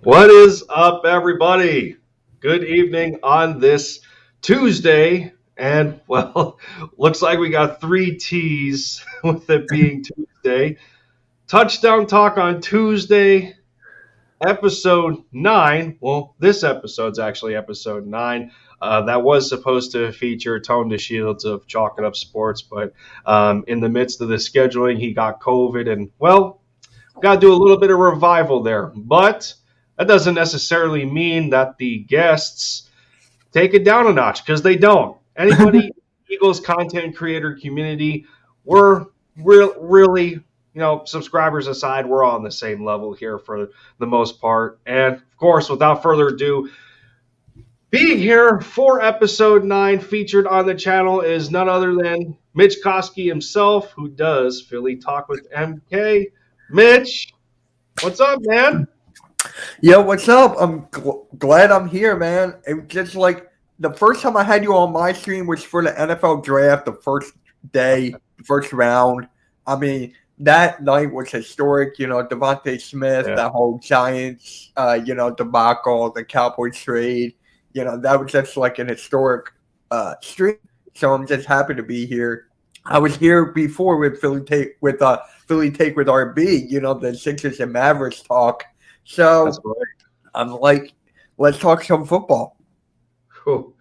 What is up, everybody? Good evening on this Tuesday. And, well, looks like we got three T's with it being Tuesday. Touchdown Talk on Tuesday, episode 9. Well, this episode's actually episode 9. That was supposed to feature Tone the Shields of Chalk It Up Sports, but in the midst of the scheduling, he got COVID. And, well, got to do a little bit of revival there. But that doesn't necessarily mean that the guests take it down a notch, because they don't. Anybody Eagles content creator community, we're really, subscribers aside, we're all on the same level here for the most part. And of course, without further ado, being here for episode 9, featured on the channel, is none other than Mitch Kofsky himself, who does Philly Talk with MK. Mitch, what's up, man? Yo, what's up? I'm glad I'm here, man. It just like the first time I had you on my stream was for the NFL draft, the first day, first round. I mean, that night was historic. Devontae Smith, that whole Giants, debacle, the Cowboys trade. That was just like an historic stream. So I'm just happy to be here. I was here before with Philly Take with RB. The Sixers and Mavericks talk. So Right. I'm like, let's talk some football. Cool.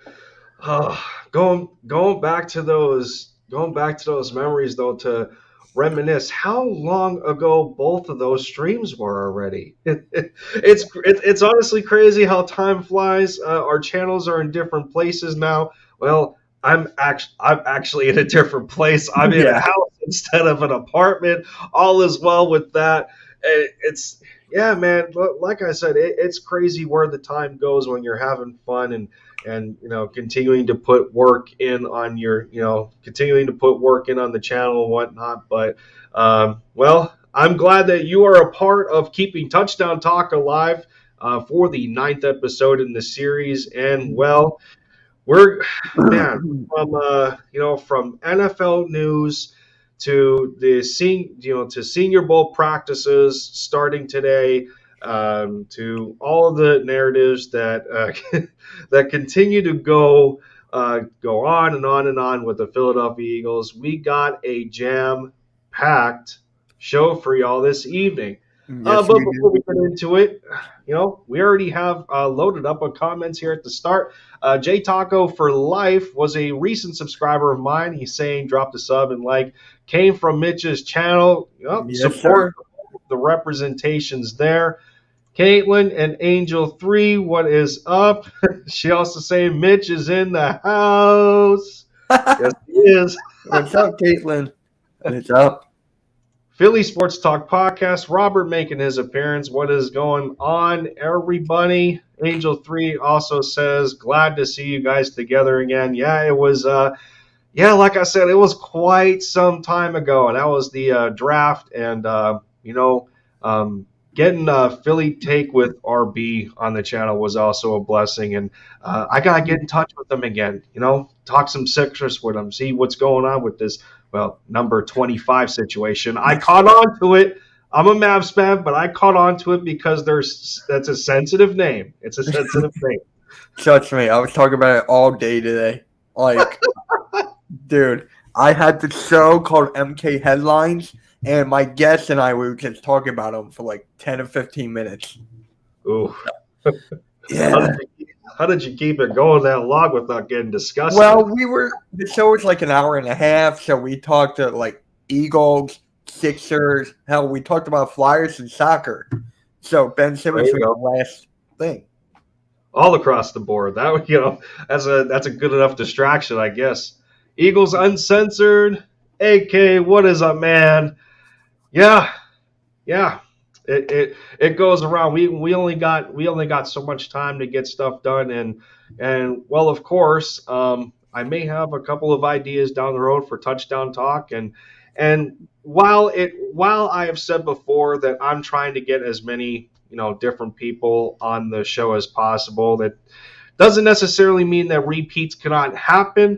Going back to those memories, though, to reminisce how long ago both of those streams were already. It's honestly crazy how time flies. Our channels are in different places now. Well, I'm actually in a different place. I'm in a house instead of an apartment. All is well with that. Yeah, man. Like I said, it's crazy where the time goes when you're having fun and continuing to put work in on the channel and whatnot. But well, I'm glad that you are a part of keeping Touchdown Talk alive for the 9th episode in the series. And well, we're from NFL news to the Senior Bowl practices starting today, to all of the narratives that that continue to go on and on and on with the Philadelphia Eagles. We got a jam-packed show for y'all this evening. But before we get into it, we already have loaded up on comments here at the start. J Taco for Life was a recent subscriber of mine. He's saying drop the sub and like. Came from Mitch's channel. Support the representations there. Caitlin and Angel 3, what is up? She also saying Mitch is in the house. Yes, he is. What's up, Caitlin? What's up? Philly Sports Talk Podcast. Robert making his appearance. What is going on, everybody? Angel 3 also says, glad to see you guys together again. Yeah, it was like I said, it was quite some time ago, and that was the draft. And getting Philly Take with RB on the channel was also a blessing. And I gotta get in touch with them again. Talk some Sixers with them, see what's going on with this number 25 situation. I caught on to it. I'm a Mavs fan, but I caught on to it because that's a sensitive name. It's a sensitive name. Trust me, I was talking about it all day today. Like. Dude, I had the show called MK Headlines, and my guest and I were just talking about them for like 10 or 15 minutes. Ooh. Yeah. How did you keep it going that long without getting disgusted? Well, the show was like an hour and a half, so we talked to like Eagles, Sixers. Hell, we talked about Flyers and soccer. So Ben Simmons was the last thing. All across the board. That that's a good enough distraction, I guess. Eagles Uncensored, AK, what is up, man? Yeah, it goes around. We only got so much time to get stuff done, and well, of course, I may have a couple of ideas down the road for Touchdown Talk, and while I have said before that I'm trying to get as many different people on the show as possible, that doesn't necessarily mean that repeats cannot happen.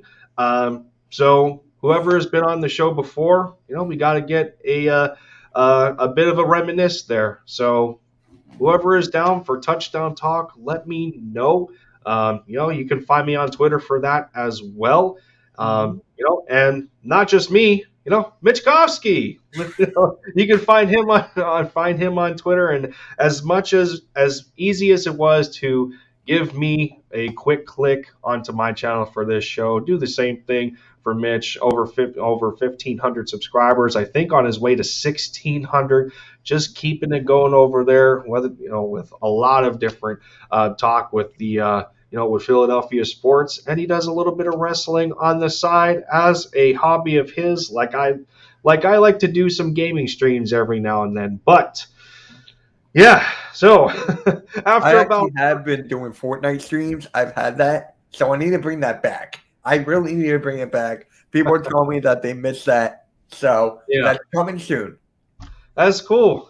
So whoever has been on the show before, we got to get a bit of a reminisce there. So whoever is down for touchdown talk, let me know. You can find me on Twitter for that as well. And not just me, Mitch Kofsky. You can find him on Twitter. And as easy as it was to give me a quick click onto my channel for this show, do the same thing for Mitch. Over 1,500 subscribers. I think on his way to 1,600. Just keeping it going over there. With a lot of different talk with with Philadelphia sports, and he does a little bit of wrestling on the side as a hobby of his. Like I like to do some gaming streams every now and then, but yeah. So I have been doing Fortnite streams. I've had that, so I need to bring that back. I really need to bring it back. People tell me that they missed that, so that's coming soon. That's cool.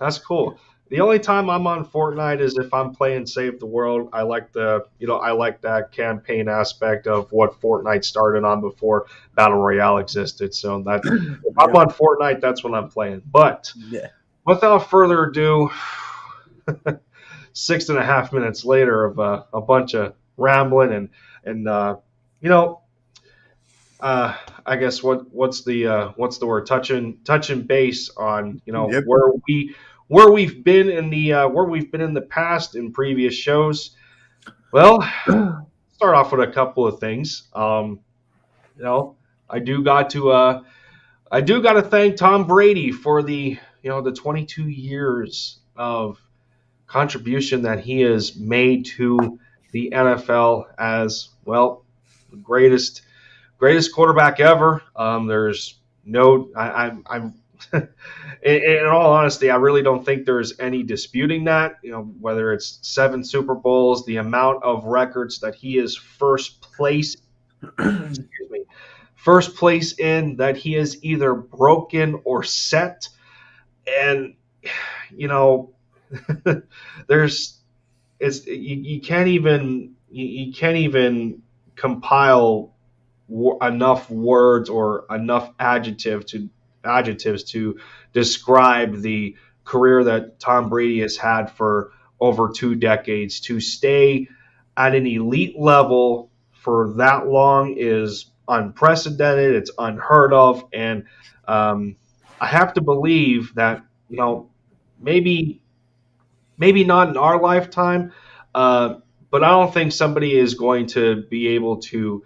The only time I'm on Fortnite is if I'm playing Save the World. I like that campaign aspect of what Fortnite started on before Battle Royale existed. So that if I'm on Fortnite, that's when I'm playing. But without further ado, 6.5 minutes later of a bunch of rambling I guess what's the word, touching base on where we've been in the past in previous shows. Well, start off with a couple of things. I do got to thank Tom Brady for the 22 years of contribution that he has made to the NFL as well, the greatest quarterback ever. There's no, I'm in all honesty, I really don't think there's any disputing that. Whether it's 7 Super Bowls, the amount of records that he is first place in that he has either broken or set, and you can't even compile enough words or enough adjectives to describe the career that Tom Brady has had for over 2 decades. To stay at an elite level for that long is unprecedented. It's unheard of, and I have to believe that maybe not in our lifetime, but I don't think somebody is going to be able to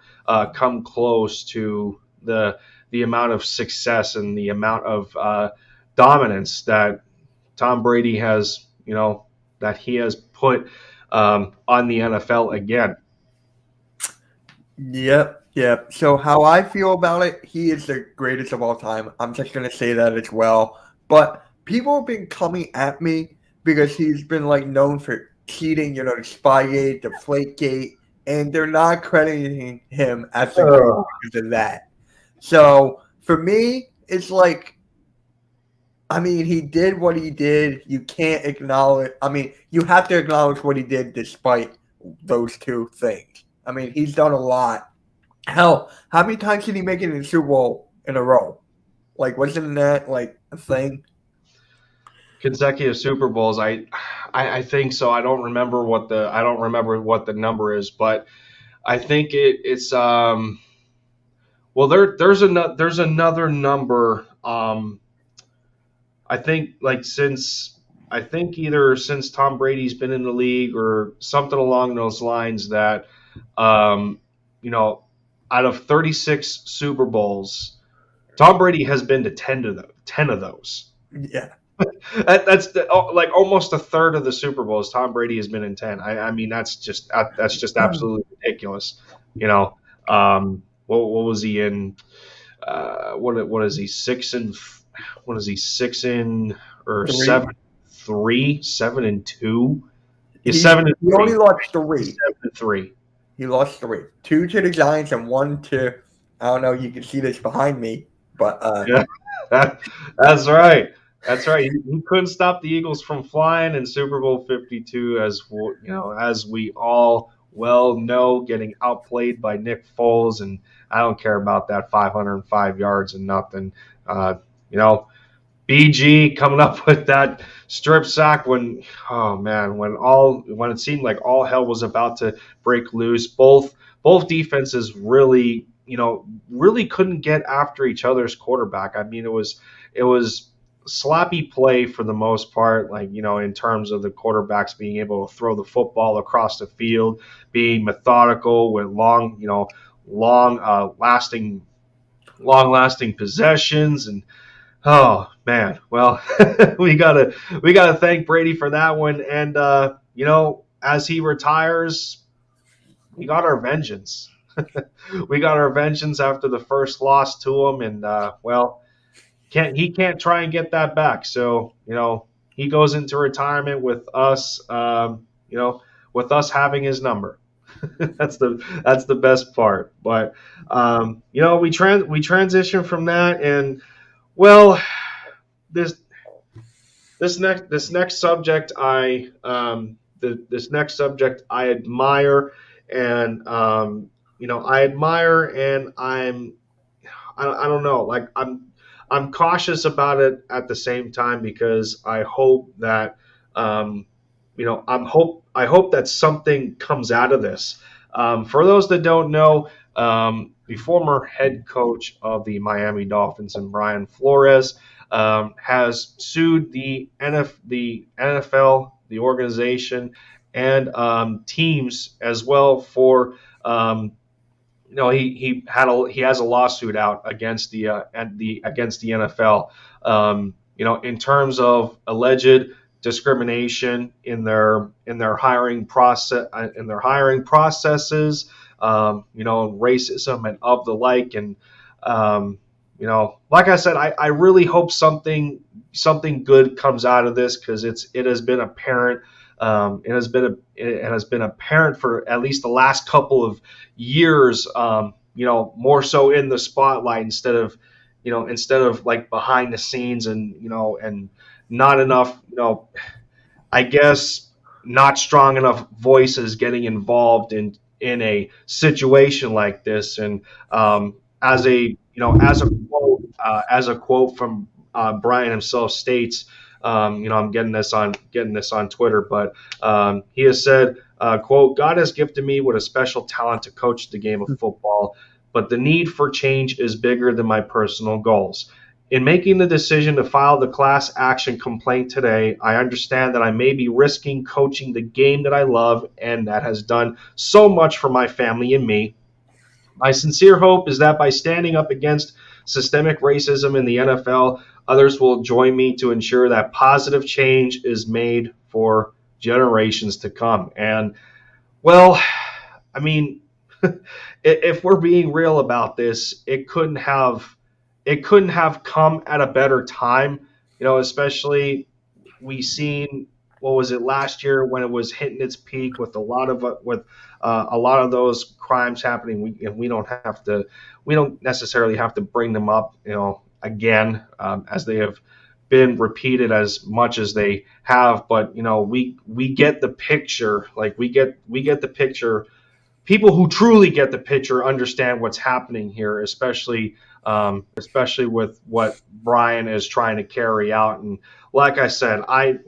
come close to the amount of success and the amount of dominance that Tom Brady has, that he has put on the NFL again. Yep. So how I feel about it, he is the greatest of all time. I'm just going to say that as well. But people have been coming at me because he's been known for cheating, the Spygate, the Deflategate, and they're not crediting him as the greatest because of that. So for me, it's he did what he did. You can't acknowledge. You have to acknowledge what he did despite those two things. He's done a lot. Hell, how many times did he make it in the Super Bowl in a row? Wasn't that a thing? Consecutive Super Bowls. I think so. I don't remember what the number is, but I think it's there's another number. I think either since Tom Brady's been in the league or something along those lines that out of 36 Super Bowls, Tom Brady has been to 10 of those. Yeah. That's almost a third of the Super Bowls Tom Brady has been in 10. That's just absolutely ridiculous. What was he in? What is he 6 and? What is he 6 in or 7-3, 7-2? He's 7-3. He only lost 3. 7-3. He lost 3. 2 to the Giants and 1 to, I don't know. You can see this behind me, but yeah, that's right. That's right. He couldn't stop the Eagles from flying in Super Bowl 52, as we all well know, getting outplayed by Nick Foles, and I don't care about that 505 yards and nothing. BG coming up with that strip sack when, oh man, when it seemed like all hell was about to break loose. Both defenses really, really couldn't get after each other's quarterback. I mean, it was sloppy play for the most part, like, in terms of the quarterbacks being able to throw the football across the field, being methodical with long lasting possessions. And oh man, well, we gotta thank Brady for that one. And as he retires, we got our vengeance. We got our vengeance after the first loss to him, and well, can't try and get that back. So he goes into retirement with us, with us having his number. That's the best part. But we transition from that, and well, this this next subject this next subject I admire, and I admire, and I don't know, like I'm cautious about it at the same time, because I hope that I hope that something comes out of this. For those that don't know, the former head coach of the Miami Dolphins, and Brian Flores, has sued the NFL, the organization, and teams as well for he has a lawsuit out against against the NFL, in terms of alleged discrimination in their hiring processes, racism and of the like. And like I said, I really hope something good comes out of this, because it has been apparent. It has been apparent for at least the last couple of years. More so in the spotlight, instead of like behind the scenes, and not enough. I guess not strong enough voices getting involved in a situation like this. And as a quote from Brian himself states, I'm getting this on Twitter, but he has said, quote, "God has gifted me with a special talent to coach the game of football, but the need for change is bigger than my personal goals. In making the decision to file the class action complaint today, I understand that I may be risking coaching the game that I love and that has done so much for my family and me. My sincere hope is that by standing up against systemic racism in the NFL, others will join me to ensure that positive change is made for generations to come." And well, I mean, if we're being real about this, it couldn't have come at a better time. Especially we seen, what was it, last year, when it was hitting its peak with a lot of those crimes happening. We don't necessarily have to bring them up, again, as they have been repeated as much as they have. But we get the picture. Like, we get the picture. People who truly get the picture understand what's happening here, especially with what Brian is trying to carry out. And like I said, I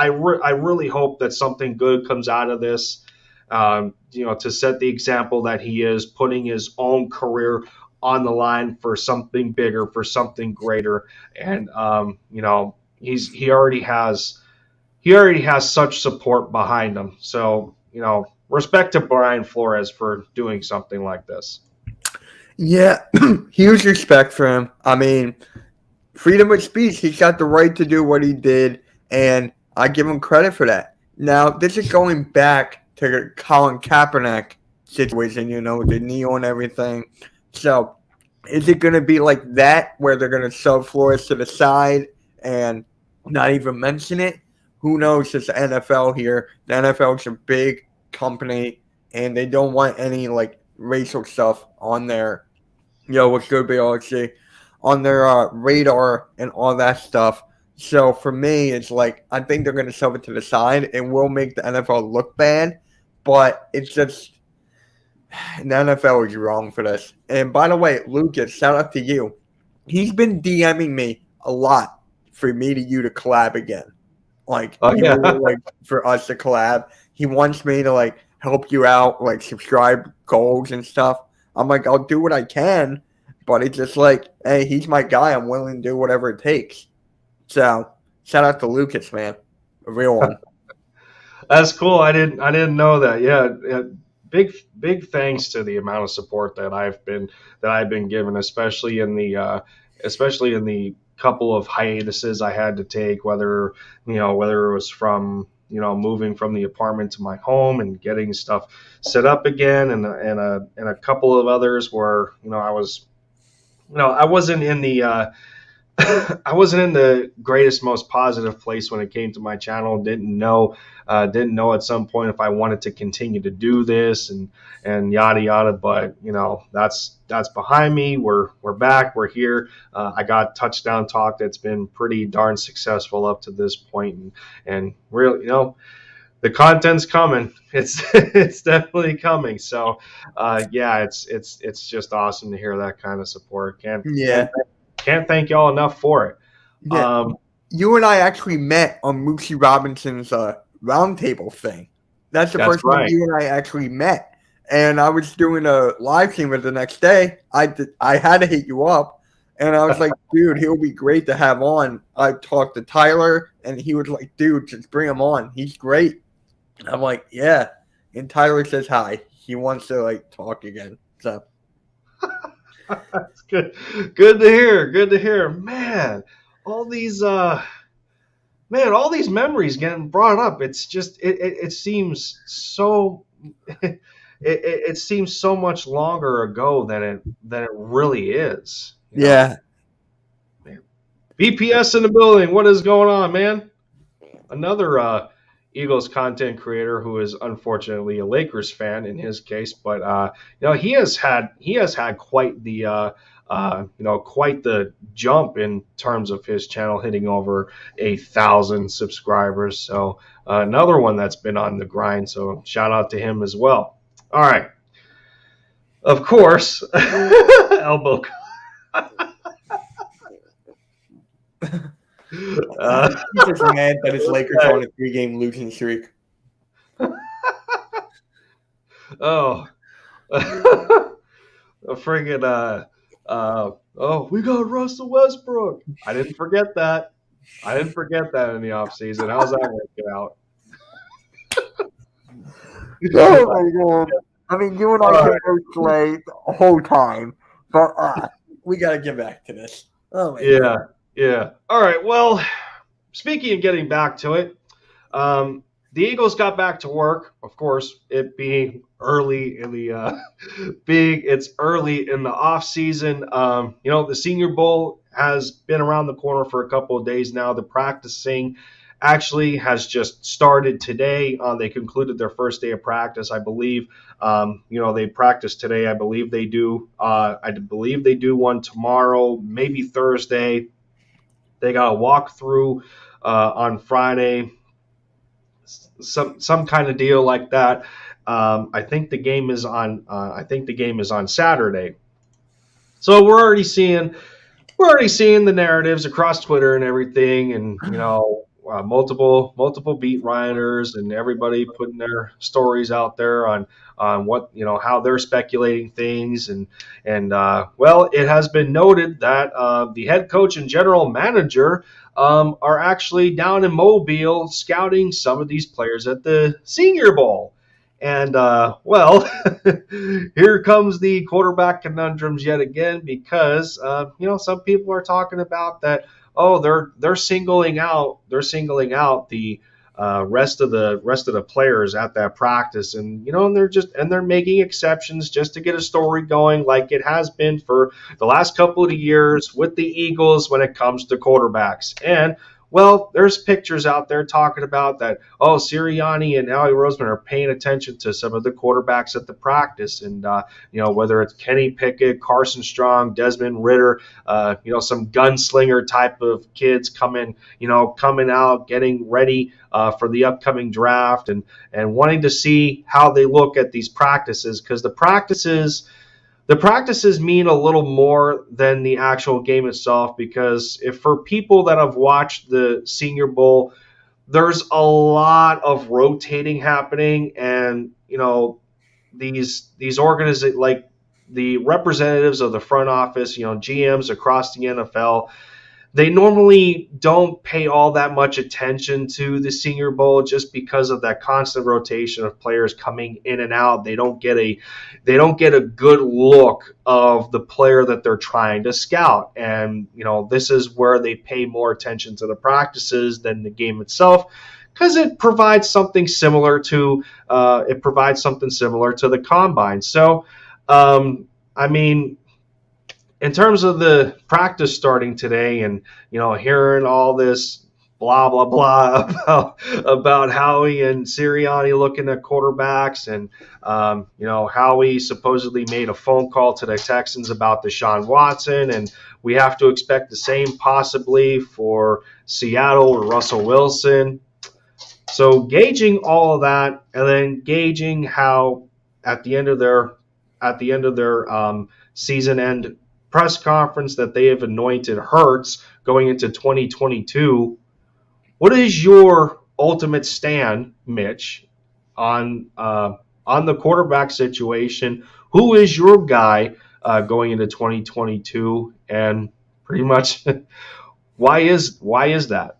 really hope that something good comes out of this, to set the example that he is putting his own career on the line for something bigger, for something greater. And he already has such support behind him. So respect to Brian Flores for doing something like this. Yeah, huge respect for him. I mean, freedom of speech. He's got the right to do what he did, and I give him credit for that. Now, this is going back to the Colin Kaepernick situation, the knee and everything. So, is it going to be like that, where they're going to shove Flores to the side and not even mention it? Who knows? It's the NFL here. The NFL is a big company, and they don't want any racial stuff on their, what's good be obviously on their radar and all that stuff. So for me, it's I think they're going to shove it to the side. It will make the NFL look bad, but it's just the NFL is wrong for this. And by the way, Lucas, shout out to you. He's been DMing me a lot for me to you to collab again. Like, Oh he yeah. really like for us to collab. He wants me to like help you out, like subscribe goals and stuff. I'm like, I'll do what I can, but it's just like, hey, he's my guy. I'm willing to do whatever it takes. So shout out to Lucas, man, a real one. That's cool. I didn't know that. Yeah, big thanks to the amount of support that I've been given, especially in the couple of hiatuses I had to take, whether it was from moving from the apartment to my home and getting stuff set up again, and a couple of others where I wasn't in the I wasn't in the greatest, most positive place when it came to my channel. Didn't know at some point if I wanted to continue to do this and yada yada. But that's behind me. We're back. We're here. I got Touchdown Talk. That's been pretty darn successful up to this point, and really, the content's coming. It's definitely coming. So, yeah, it's just awesome to hear that kind of support. Yeah. Can't thank y'all enough for it. Yeah. You and I actually met on Mookie Robinson's roundtable thing. That's the first time you and I actually met. And I was doing a live stream the next day. I had to hit you up. And I was like, dude, he'll be great to have on. I talked to Tyler, and he was like, dude, just bring him on. He's great. I'm like, yeah. And Tyler says hi. He wants to, like, talk again. So. That's good. Good to hear. Good to hear. Man, all these memories getting brought up. It's just it seems so it seems so much longer ago than it really is. Yeah. Man. BPS in the building. What is going on, man? Another Eagles content creator who is unfortunately a Lakers fan in his case, but he has had quite the quite the jump in terms of his channel hitting over 1,000 subscribers. So another one that's been on the grind. So shout out to him as well. All right, of course, elbow. He's just mad that his Lakers are on a 3-game losing streak. Oh, a friggin' we got Russell Westbrook. I didn't forget that. In the offseason. How's that working out? Oh my god! I mean, you and I can both play the whole time, but we gotta get back to this. Oh my god. Yeah. All right. Well, speaking of getting back to it, the Eagles got back to work. Of course, it being early in the off season. The Senior Bowl has been around the corner for a couple of days now. The practicing actually has just started today. They concluded their first day of practice, I believe. They practiced today. I believe they do. I believe they do one tomorrow, maybe Thursday. They got a walkthrough on Friday, some kind of deal like that. I think the game is on Saturday. So we're already seeing the narratives across Twitter and everything, and multiple beat writers and everybody putting their stories out there on what how they're speculating things, and it has been noted that the head coach and general manager are actually down in Mobile scouting some of these players at the Senior Bowl. And here comes the quarterback conundrums yet again, because some people are talking about that. Oh, they're singling out the rest of the players at that practice, and they're making exceptions just to get a story going, like it has been for the last couple of years with the Eagles when it comes to quarterbacks. And there's pictures out there talking about that. Oh, Sirianni and Howie Roseman are paying attention to some of the quarterbacks at the practice, and whether it's Kenny Pickett, Carson Strong, Desmond Ridder, some gunslinger type of kids coming out, getting ready for the upcoming draft, and wanting to see how they look at these practices, because the practices the practices mean a little more than the actual game itself, because if for people that have watched the Senior Bowl, there's a lot of rotating happening, and these organizations, like the representatives of the front office, GMs across the NFL, they normally don't pay all that much attention to the Senior Bowl just because of that constant rotation of players coming in and out. They don't get a good look of the player that they're trying to scout. And this is where they pay more attention to the practices than the game itself, because it provides something similar to the combine. So, I mean, in terms of the practice starting today, and hearing all this blah blah blah about Howie and Sirianni looking at quarterbacks, and Howie supposedly made a phone call to the Texans about Deshaun Watson, and we have to expect the same possibly for Seattle or Russell Wilson. So gauging all of that, and then gauging how at the end of their season end press conference that they have anointed Hurts going into 2022. What is your ultimate stand, Mitch, on the quarterback situation? Who is your guy going into 2022, and pretty much why is that?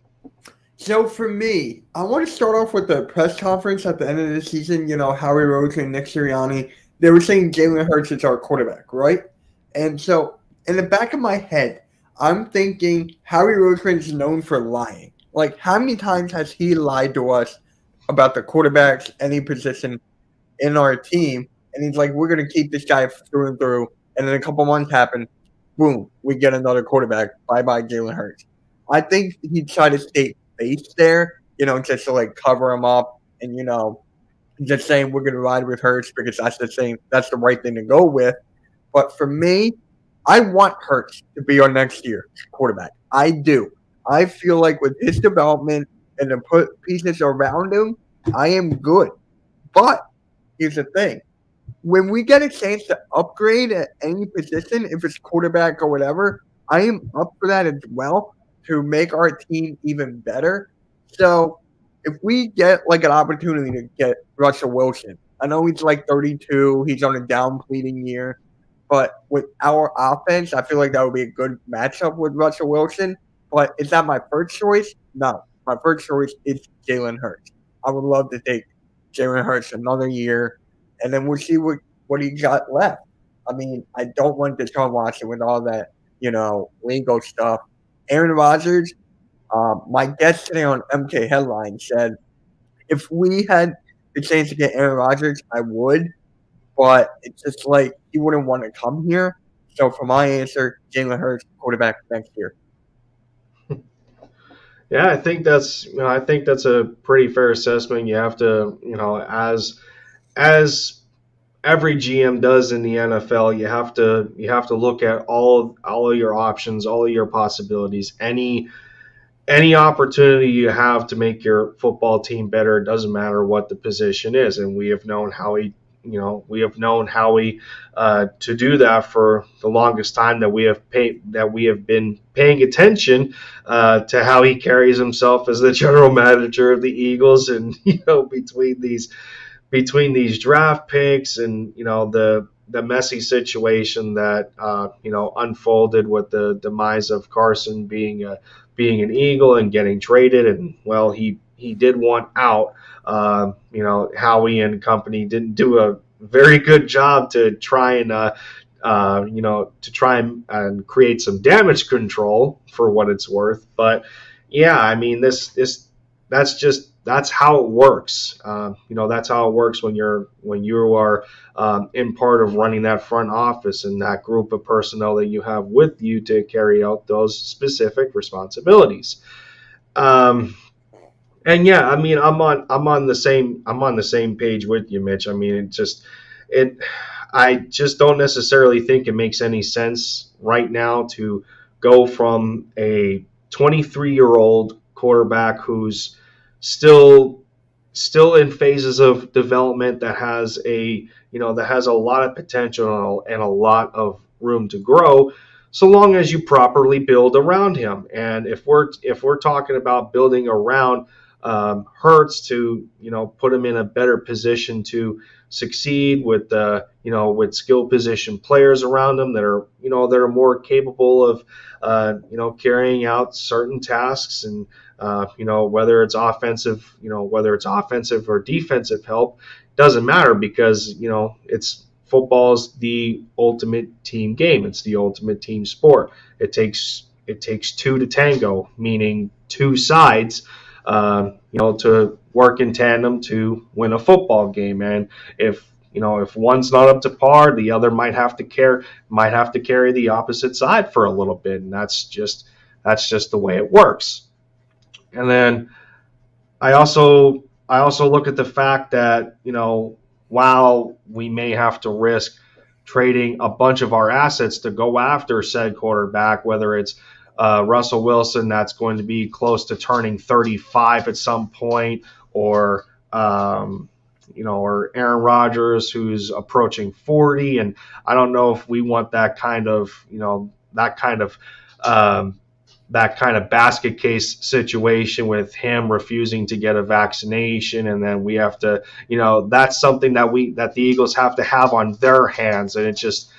So for me, I want to start off with the press conference at the end of the season. Howie Roseman and Nick Sirianni, they were saying Jalen Hurts is our quarterback, right? And so in the back of my head, I'm thinking Howie Roseman is known for lying. Like, how many times has he lied to us about the quarterbacks, any position in our team? And he's like, we're going to keep this guy through and through. And then a couple months happen, boom, we get another quarterback. Bye-bye, Jalen Hurts. I think he tried to stay face there, just to like cover him up, and just saying we're gonna ride with Hurts because that's the right thing to go with. But for me, I want Hurts to be our next year quarterback. I do. I feel like with his development and to put pieces around him, I am good. But here's the thing. When we get a chance to upgrade at any position, if it's quarterback or whatever, I am up for that as well, to make our team even better. So if we get like an opportunity to get Russell Wilson, I know he's like 32, he's on a down-pleading year, but with our offense, I feel like that would be a good matchup with Russell Wilson. But is that my first choice? No. My first choice is Jalen Hurts. I would love to take Jalen Hurts another year, and then we'll see what he got left. I mean, I don't want Deshaun Watson with all that, legal stuff. Aaron Rodgers, my guest today on MK Headline said, if we had the chance to get Aaron Rodgers, I would, but it's just like he wouldn't want to come here. So for my answer, Jalen Hurts, quarterback next year. Yeah, I think that's a pretty fair assessment. You have to, as every GM does in the NFL, you have to look at all of your options, all of your possibilities, any opportunity you have to make your football team better. It doesn't matter what the position is, and we have known Howie to do that for the longest time that we have been paying attention to how he carries himself as the general manager of the Eagles, and between these draft picks and the messy situation that unfolded with the demise of Carson being an Eagle and getting traded, and well, he did want out. Howie and company didn't do a very good job to try and create some damage control for what it's worth. But yeah, I mean, that's how it works. That's how it works when you are in part of running that front office and that group of personnel that you have with you to carry out those specific responsibilities. And yeah, I mean, I'm on the same page with you, Mitch. I mean, I just don't necessarily think it makes any sense right now to go from a 23-year-old quarterback who's still in phases of development, that has a that has a lot of potential and a lot of room to grow, so long as you properly build around him. And if we're talking about building around Hurts to put him in a better position to succeed with with skill position players around him that are more capable of carrying out certain tasks, and whether it's offensive or defensive help, doesn't matter, because it's football's the ultimate team game. It's the ultimate team sport. It takes two to tango, meaning two sides to work in tandem to win a football game. And if one's not up to par, the other might have to carry the opposite side for a little bit, and that's just the way it works. And then I also look at the fact that while we may have to risk trading a bunch of our assets to go after said quarterback, whether it's Russell Wilson, that's going to be close to turning 35 at some point, or or Aaron Rodgers, who's approaching 40, and I don't know if we want that kind of basket case situation with him refusing to get a vaccination, and then we have to, that's something that the Eagles have to have on their hands, and it's just,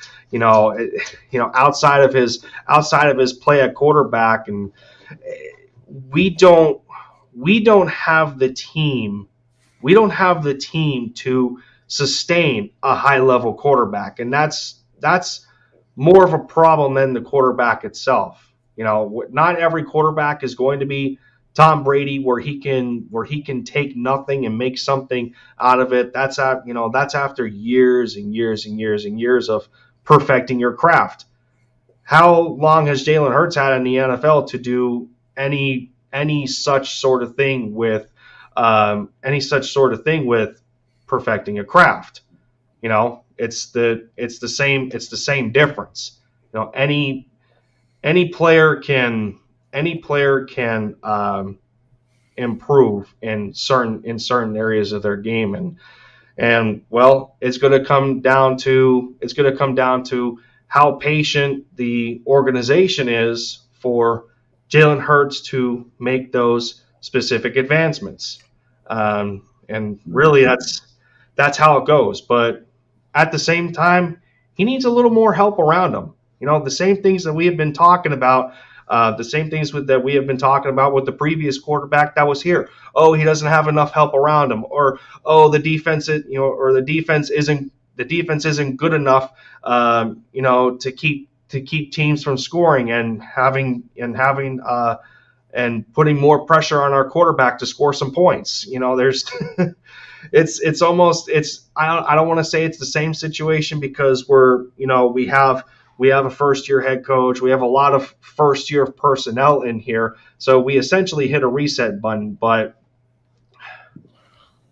outside of his play at quarterback, and we don't have the team. We don't have the team to sustain a high level quarterback, and that's more of a problem than the quarterback itself. Not every quarterback is going to be Tom Brady, where he can take nothing and make something out of it. That's after years and years and years and years of perfecting your craft. How long has Jalen Hurts had in the NFL to do any such sort of thing with perfecting a craft? It's the same difference. Any player can improve in certain areas of their game, and well, it's going to come down to how patient the organization is for Jalen Hurts to make those specific advancements, and really that's how it goes. But at the same time, he needs a little more help around him. The same things that we have been talking about, with the previous quarterback that was here. Oh, he doesn't have enough help around him, or the defense isn't good enough, to keep teams from scoring and putting more pressure on our quarterback to score some points. There's it's almost I don't want to say it's the same situation, because we have a first-year head coach. We have a lot of first-year personnel in here, so we essentially hit a reset button. But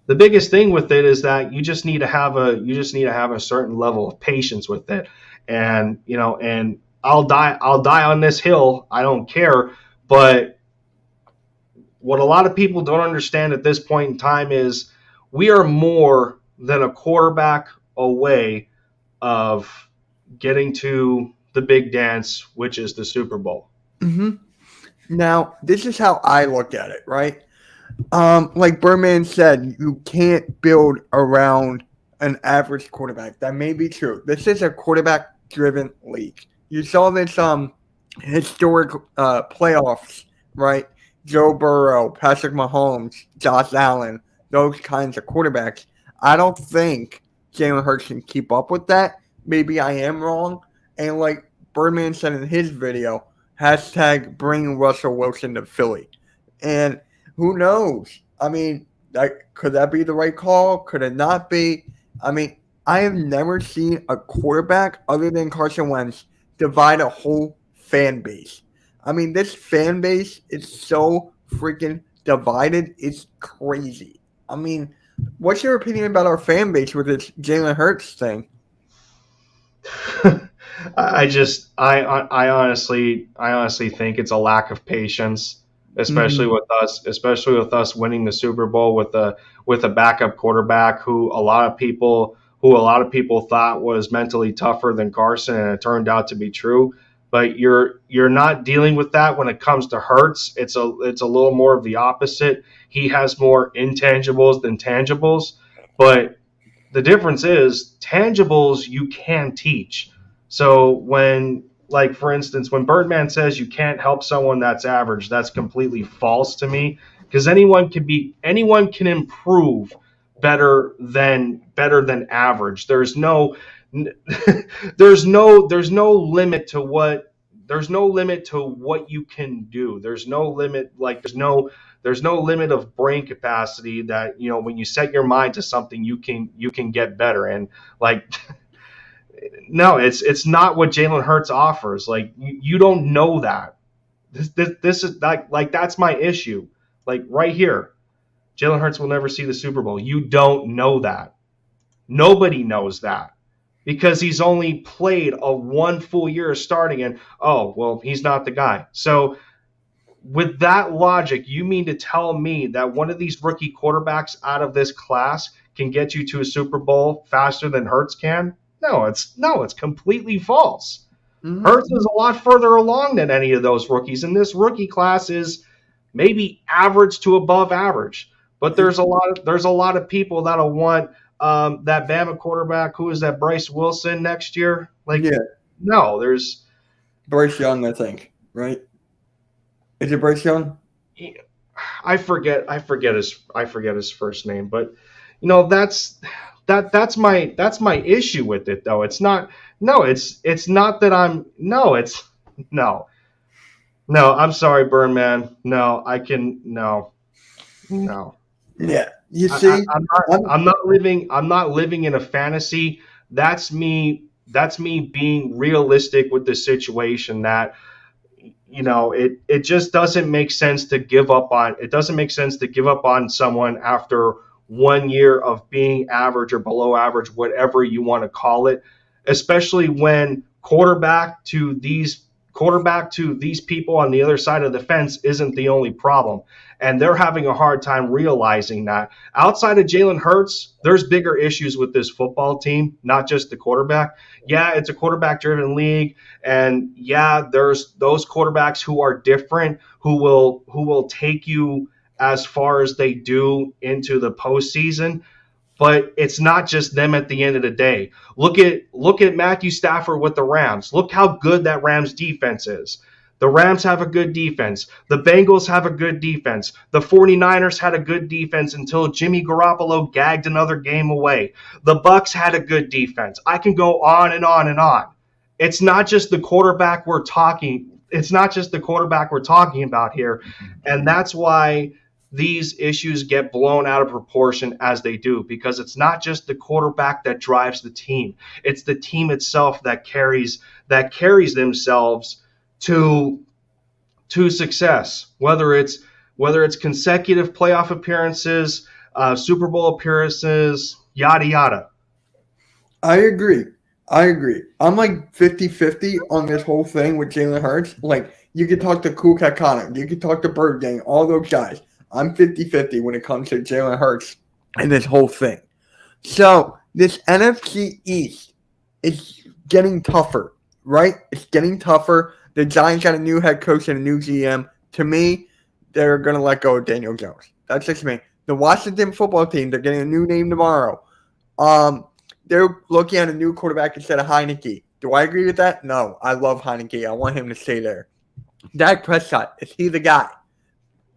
the biggest thing with it is that you just need to have a certain level of patience with it, and I'll die on this hill. I don't care. But what a lot of people don't understand at this point in time is we are more than a quarterback away of getting to the big dance, which is the Super Bowl. Mm-hmm. Now, this is how I look at it, right? Like Birdman said, you can't build around an average quarterback. That may be true. This is a quarterback-driven league. You saw this historic playoffs, right? Joe Burrow, Patrick Mahomes, Josh Allen, those kinds of quarterbacks. I don't think Jalen Hurts can keep up with that. Maybe I am wrong. And like Birdman said in his video, hashtag bring Russell Wilson to Philly. And who knows? I mean, could that be the right call? Could it not be? I mean, I have never seen a quarterback other than Carson Wentz divide a whole fan base. I mean, this fan base is so freaking divided. It's crazy. I mean, what's your opinion about our fan base with this Jalen Hurts thing? I honestly think it's a lack of patience, especially with us winning the Super Bowl with a backup quarterback who a lot of people who a lot of people thought was mentally tougher than Carson, and it turned out to be true. But you're not dealing with that when it comes to Hurts. It's a little more of the opposite. He has more intangibles than tangibles, but the difference is tangibles you can teach. So when, like, for instance, when Birdman says you can't help someone that's average, that's completely false to me, because anyone can improve better than average. There's no limit to what you can do. There's no limit, like there's no limit of brain capacity that, when you set your mind to something, you can get better. And, like, no, it's not what Jalen Hurts offers. Like, you don't know that. This is like that's my issue. Like, right here, Jalen Hurts will never see the Super Bowl. You don't know that. Nobody knows that, because he's only played a one full year of starting, and he's not the guy. So with that logic, you mean to tell me that one of these rookie quarterbacks out of this class can get you to a Super Bowl faster than Hurts can? No, it's completely false. Mm-hmm. Hurts is a lot further along than any of those rookies, and this rookie class is maybe average to above average. But there's a lot of people that'll want that Bama quarterback. Who is that? Bryce Wilson next year? No, there's Bryce Young, I think, right? Is it Bryce Young? I forget his first name, but that's my issue with it, though. It's not that I'm I'm sorry, Burnman. No. Yeah, you see, I'm not living in a fantasy. That's me being realistic with the situation. That it just doesn't make sense to give up on. It doesn't make sense to give up on someone after 1 year of being average or below average, whatever you want to call it. Especially when quarterback to these people on the other side of the fence isn't the only problem. And they're having a hard time realizing that. Outside of Jalen Hurts, there's bigger issues with this football team, not just the quarterback. Yeah, it's a quarterback-driven league, and yeah, there's those quarterbacks who are different, who will take you as far as they do into the postseason. But it's not just them at the end of the day. Look at Matthew Stafford with the Rams. Look how good that Rams defense is. The Rams have a good defense. The Bengals have a good defense. The 49ers had a good defense until Jimmy Garoppolo gagged another game away. The Bucs had a good defense. I can go on and on and on. It's not just the quarterback we're talking about here. And that's why these issues get blown out of proportion as they do, because it's not just the quarterback that drives the team. It's the team itself that carries themselves to success, whether it's consecutive playoff appearances, Super Bowl appearances, yada yada. I agree. I'm like 50-50 on this whole thing with Jalen Hurts. Like, you could talk to Cool Cat Connor, you could talk to Bird Gang, all those guys. I'm 50-50 when it comes to Jalen Hurts and this whole thing. So this NFC East is getting tougher, right? It's getting tougher. The Giants got a new head coach and a new GM. To me, they're going to let go of Daniel Jones. That's just me. The Washington football team, they're getting a new name tomorrow. They're looking at a new quarterback instead of Heineke. Do I agree with that? No. I love Heineke. I want him to stay there. Dak Prescott, is he the guy?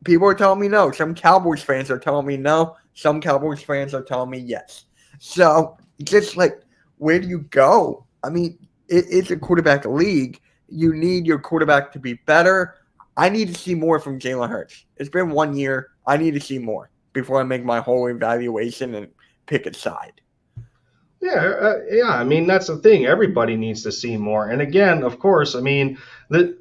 People are telling me no. Some Cowboys fans are telling me no. Some Cowboys fans are telling me yes. So, just like, where do you go? I mean, it's a quarterback league. You need your quarterback to be better. I need to see more from Jalen Hurts. It's been 1 year. I need to see more before I make my whole evaluation and pick a side. Yeah. I mean, that's the thing. Everybody needs to see more. And again, of course, I mean, this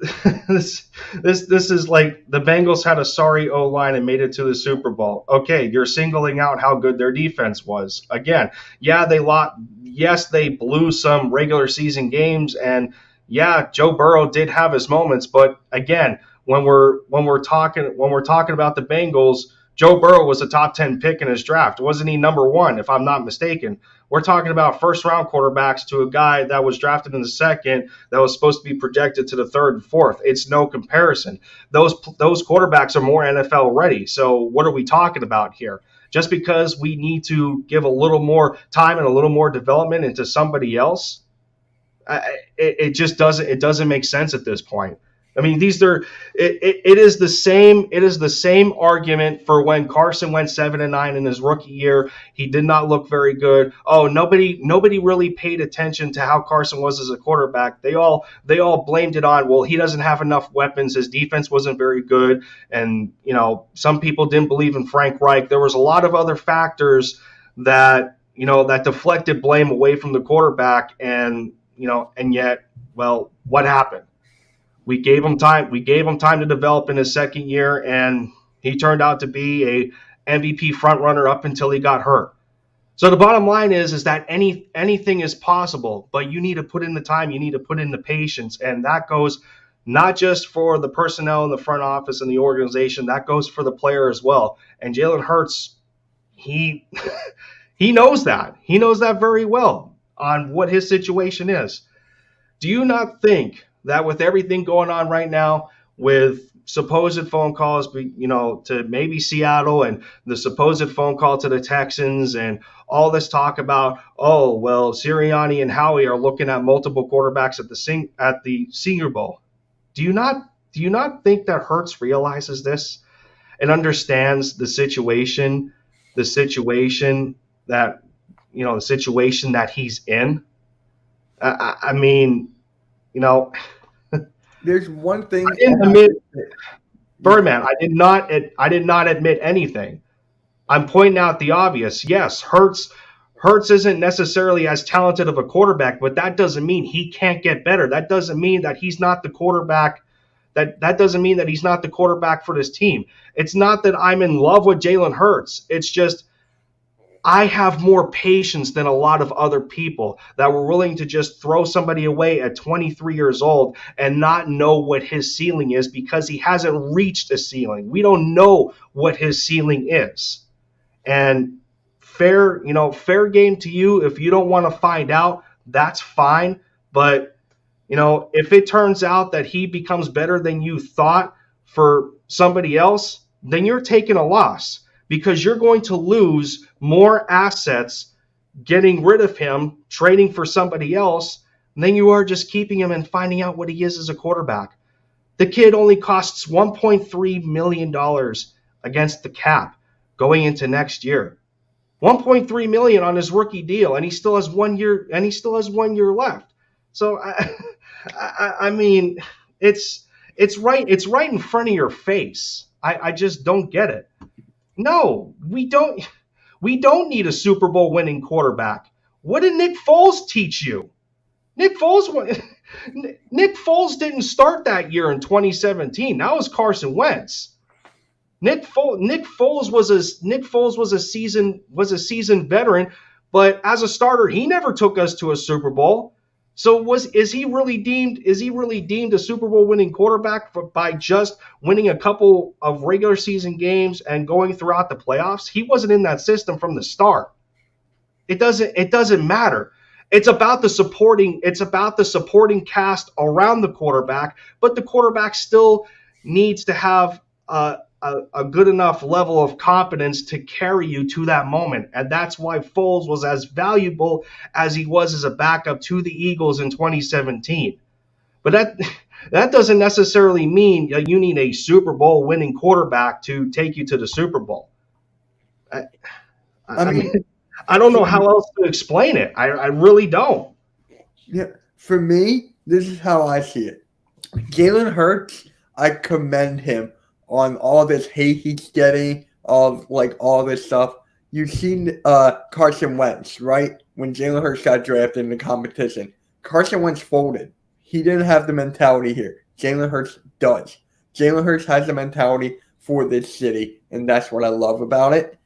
is like the Bengals had a sorry O-line and made it to the Super Bowl. Okay, you're singling out how good their defense was. Again, yeah, they lost. Yes, they blew some regular season games, and yeah, Joe Burrow did have his moments. But again, when we're talking about the Bengals, Joe Burrow was a top 10 pick in his draft. Wasn't he number one, if I'm not mistaken? We're talking about first-round quarterbacks to a guy that was drafted in the second that was supposed to be projected to the third and fourth. It's no comparison. Those quarterbacks are more NFL ready. So what are we talking about here? Just because we need to give a little more time and a little more development into somebody else, it just doesn't make sense at this point. I mean, it is the same argument for when Carson went 7-9 in his rookie year. He did not look very good. Oh, nobody really paid attention to how Carson was as a quarterback. They all blamed it on, well, he doesn't have enough weapons. His defense wasn't very good, and some people didn't believe in Frank Reich. There was a lot of other factors that deflected blame away from the quarterback, and yet, well, what happened? We gave him time. We gave him time to develop in his second year, and he turned out to be a MVP frontrunner up until he got hurt. So the bottom line is that anything is possible, but you need to put in the time. You need to put in the patience, and that goes not just for the personnel in the front office and the organization. That goes for the player as well. And Jalen Hurts, he knows that. He knows that very well on what his situation is. Do you not think that with everything going on right now, with supposed phone calls, to maybe Seattle and the supposed phone call to the Texans and all this talk about, oh, well, Sirianni and Howie are looking at multiple quarterbacks at the Senior Bowl. Do you not think that Hurts realizes this and understands the situation that he's in? I mean, there's one thing. Birdman, I did not admit anything. I'm pointing out the obvious. Yes, Hurts isn't necessarily as talented of a quarterback, but that doesn't mean he can't get better. That doesn't mean that he's not the quarterback. That doesn't mean that he's not the quarterback for this team. It's not that I'm in love with Jalen Hurts. It's just I have more patience than a lot of other people that were willing to just throw somebody away at 23 years old and not know what his ceiling is because he hasn't reached a ceiling. We don't know what his ceiling is. And fair game to you. If you don't want to find out, that's fine. But, if it turns out that he becomes better than you thought for somebody else, then you're taking a loss. Because you're going to lose more assets getting rid of him, trading for somebody else, than you are just keeping him and finding out what he is as a quarterback. The kid only costs $1.3 million against the cap going into next year. $1.3 million on his rookie deal, and he still has 1 year. And he still has 1 year left. So I mean, it's right in front of your face. I just don't get it. No, we don't need a Super Bowl winning quarterback. What did Nick Foles teach you? Nick Foles didn't start that year in 2017. That was Carson Wentz. Nick Foles was a seasoned veteran, but as a starter, he never took us to a Super Bowl. So is he really deemed a Super Bowl winning quarterback by just winning a couple of regular season games and going throughout the playoffs? He wasn't in that system from the start. It doesn't matter. It's about the supporting cast around the quarterback, but the quarterback still needs to have a good enough level of competence to carry you to that moment. And that's why Foles was as valuable as he was as a backup to the Eagles in 2017. But that doesn't necessarily mean you need a Super Bowl winning quarterback to take you to the Super Bowl. I mean, I don't know how else to explain it. I really don't. Yeah, for me, this is how I see it. Jalen Hurts, I commend him on all this hate he's getting, all this stuff. You've seen Carson Wentz, right? When Jalen Hurts got drafted in the competition, Carson Wentz folded. He didn't have the mentality here. Jalen Hurts does. Jalen Hurts has the mentality for this city, and that's what I love about it.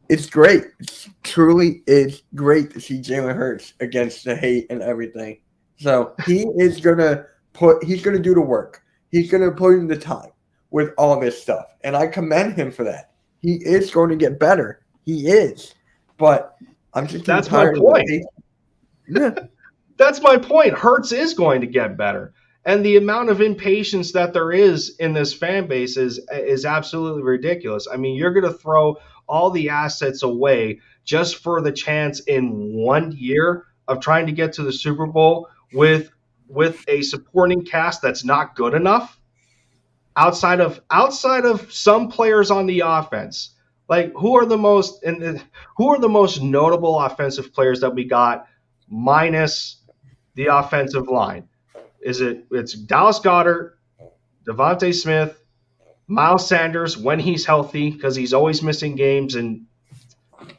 It's great. It truly is great to see Jalen Hurts against the hate and everything. So he's gonna do the work. He's gonna put in the time with all this stuff. And I commend him for that. He is going to get better. He is. But I'm just That's my tired of the point. pace. Yeah. That's my point. Hurts is going to get better. And the amount of impatience that there is in this fan base is absolutely ridiculous. I mean, you're going to throw all the assets away just for the chance in 1 year of trying to get to the Super Bowl with a supporting cast that's not good enough outside of some players on the offense. Like who are the most notable offensive players that we got minus the offensive line? It's Dallas Goedert, Devontae Smith, Miles Sanders when he's healthy because he's always missing games, and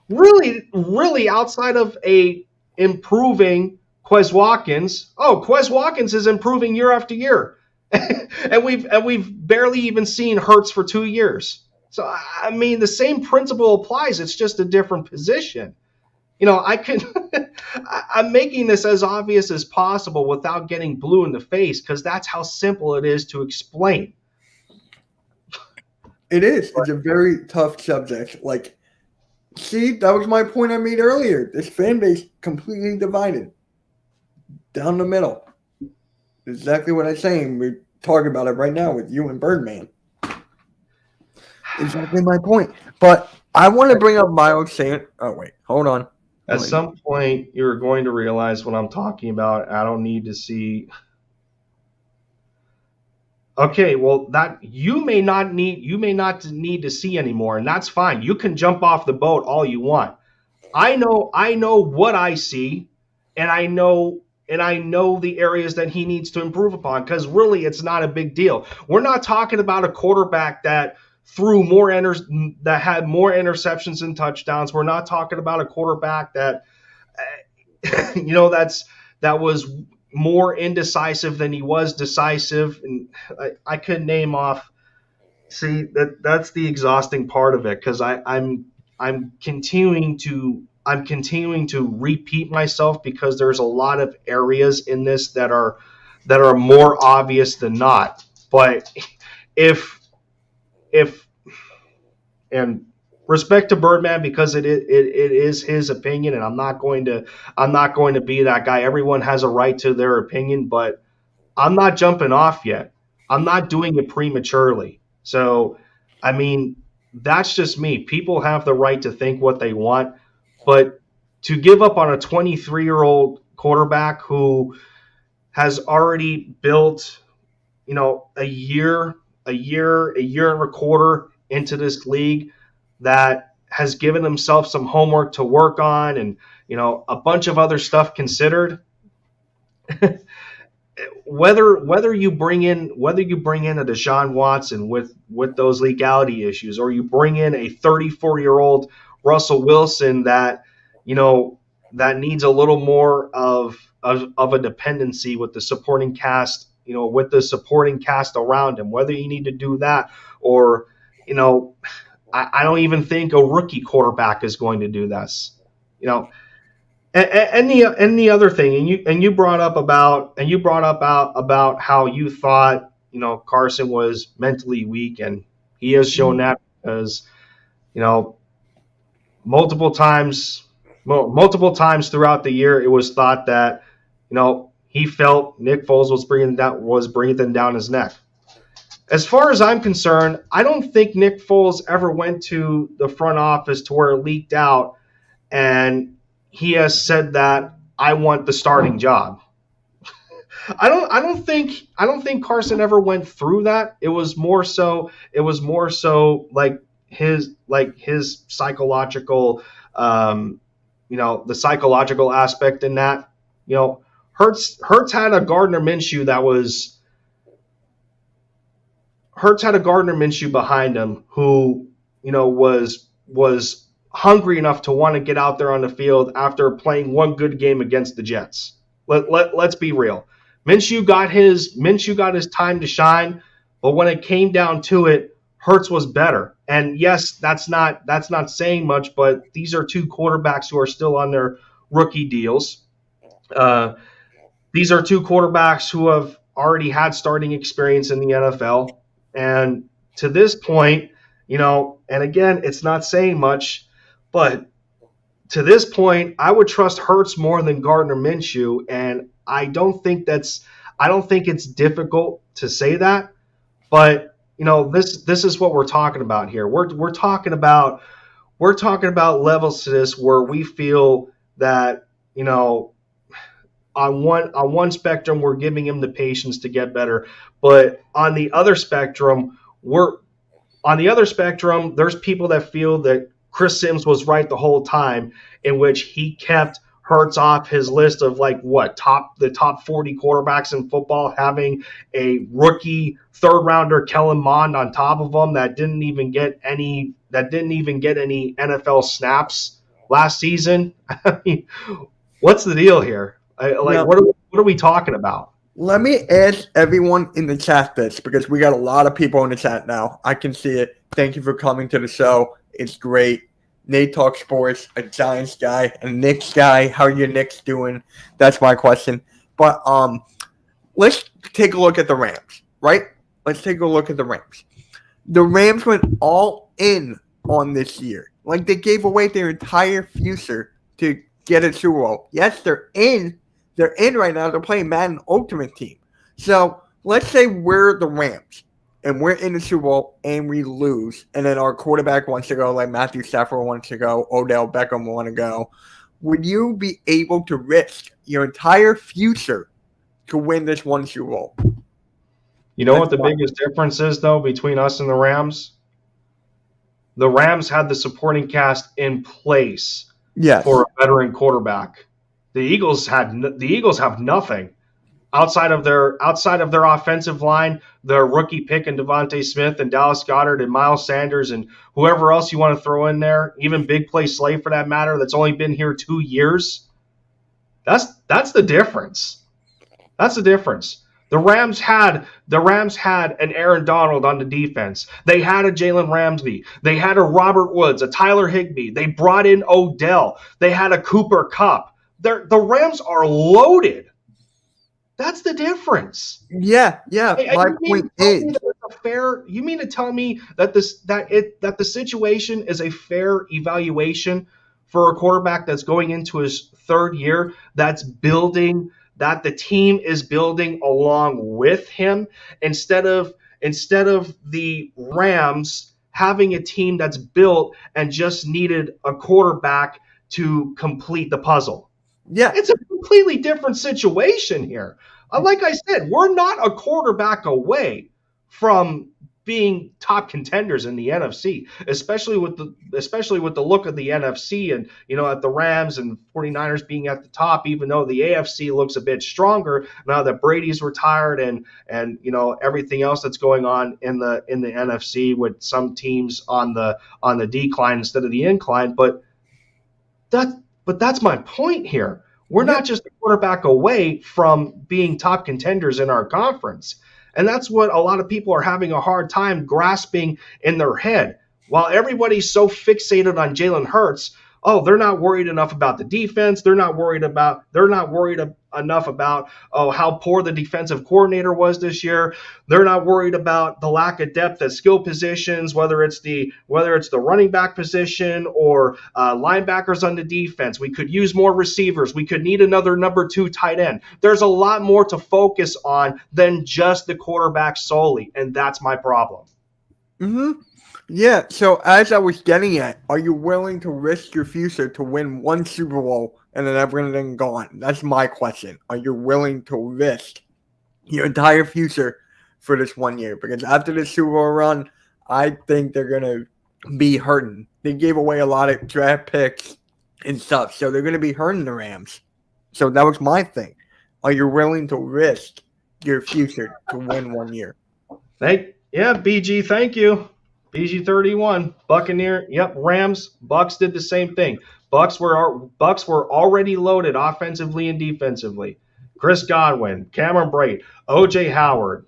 really outside of a improving Quez Watkins. Oh, Quez Watkins is improving year after year, and we've barely even seen Hurts for 2 years. So I mean, the same principle applies. It's just a different position. I can. I'm making this as obvious as possible without getting blue in the face because that's how simple it is to explain. It is. It's a very tough subject. Like, see, that was my point I made earlier. This fan base completely divided down the middle. Exactly what I'm saying. We're talking about it right now with you and Birdman. Exactly my point. But I want to bring up Miles Sanders. Oh, wait. Hold on. At some point, you're going to realize what I'm talking about. I don't need to see. Okay, well, that you may not need to see anymore, and that's fine. You can jump off the boat all you want. I know what I see, and I know the areas that he needs to improve upon because really it's not a big deal. We're not talking about a quarterback that that had more interceptions and touchdowns. We're not talking about a quarterback that that was more indecisive than he was decisive, and I could name off. See, that's the exhausting part of it because I'm continuing to repeat myself because there's a lot of areas in this that are more obvious than not. But if and respect to Birdman because it is his opinion, and I'm not going to be that guy. Everyone has a right to their opinion, but I'm not jumping off yet. I'm not doing it prematurely. So, I mean, that's just me. People have the right to think what they want, but to give up on a 23-year-old quarterback who has already built, a year and a quarter into this league that has given himself some homework to work on and, a bunch of other stuff considered, whether you bring in a Deshaun Watson with those legality issues, or you bring in a 34-year-old Russell Wilson that that needs a little more of a dependency with the supporting cast, with the supporting cast around him, whether you need to do that or I don't even think a rookie quarterback is going to do this. And the other thing, and you brought up about how you thought Carson was mentally weak, and he has shown that because multiple times throughout the year it was thought that he felt Nick Foles was breathing down his neck. As far as I'm concerned, I don't think Nick Foles ever went to the front office to where it leaked out and he has said that I want the starting job. I don't think Carson ever went through that. It was more so like his psychological the psychological aspect in that. Hurts had a Gardner Minshew behind him who was hungry enough to want to get out there on the field after playing one good game against the Jets. Let's be real. Minshew got his time to shine, but when it came down to it, Hurts was better. And yes, that's not saying much, but these are two quarterbacks who are still on their rookie deals. These are two quarterbacks who have already had starting experience in the NFL. And to this point, and again, it's not saying much, but to this point, I would trust Hurts more than Gardner Minshew, and I don't think it's difficult to say that. But this is what we're talking about here. We're talking about levels to this where we feel that on one spectrum we're giving him the patience to get better, but on the other spectrum there's people that feel that Chris Sims was right the whole time, in which he kept Hurts off his list of the top 40 quarterbacks in football, having a rookie third rounder Kellen Mond on top of him that didn't even get any NFL snaps last season. I mean, what's the deal here? What are we talking about? Let me ask everyone in the chat this, because we got a lot of people in the chat now. I can see it. Thank you for coming to the show. It's great. Nate Talk Sports, a Giants guy, a Knicks guy. How are your Knicks doing? That's my question. But let's take a look at the Rams, right? Let's take a look at the Rams. The Rams went all in on this year. Like, they gave away their entire future to get a Super Bowl. Yes, they're in. They're in right now. They're playing Madden Ultimate Team. So let's say we're the Rams and we're in the Super Bowl and we lose, and then our quarterback wants to go, like Matthew Stafford wants to go, Odell Beckham want to go. Would you be able to risk your entire future to win this one Super Bowl? You know what the biggest difference is, though, between us and the Rams? The Rams had the supporting cast in place for a veteran quarterback. The Eagles have nothing outside of their offensive line. Their rookie pick in Devontae Smith and Dallas Goedert and Miles Sanders and whoever else you want to throw in there, even Big Play Slay for that matter, that's only been here 2 years. That's the difference. That's the difference. The Rams had an Aaron Donald on the defense. They had a Jalen Ramsey. They had a Robert Woods, a Tyler Higbee. They brought in Odell. They had a Cooper Kupp. The Rams are loaded. That's the difference. Yeah. My point is, you mean to tell me that the situation is a fair evaluation for a quarterback that's going into his third year, that the team is building along with him, instead of the Rams having a team that's built and just needed a quarterback to complete the puzzle? Yeah. It's a completely different situation here. Like I said, we're not a quarterback away from being top contenders in the NFC, especially with the look of the NFC and, at the Rams and 49ers being at the top, even though the AFC looks a bit stronger now that Brady's retired and everything else that's going on in the NFC, with some teams on the decline instead of the incline. But that's my point here. We're not just a quarterback away from being top contenders in our conference. And that's what a lot of people are having a hard time grasping in their head. While everybody's so fixated on Jalen Hurts, they're not worried enough about the defense. They're not worried enough about how poor the defensive coordinator was this year. They're not worried about the lack of depth at skill positions, whether it's the running back position or linebackers on the defense. We could use more receivers. We could need another number 2 tight end. There's a lot more to focus on than just the quarterback solely, and that's my problem. Mm-hmm. Yeah, so as I was getting at, are you willing to risk your future to win one Super Bowl and then everything gone? That's my question. Are you willing to risk your entire future for this 1 year? Because after the Super Bowl run, I think they're going to be hurting. They gave away a lot of draft picks and stuff, so they're going to be hurting the Rams. So that was my thing. Are you willing to risk your future to win 1 year? BG, thank you. BG31, Buccaneer, Rams, Bucks did the same thing. Bucks were already loaded offensively and defensively. Chris Godwin, Cameron Brate, OJ Howard,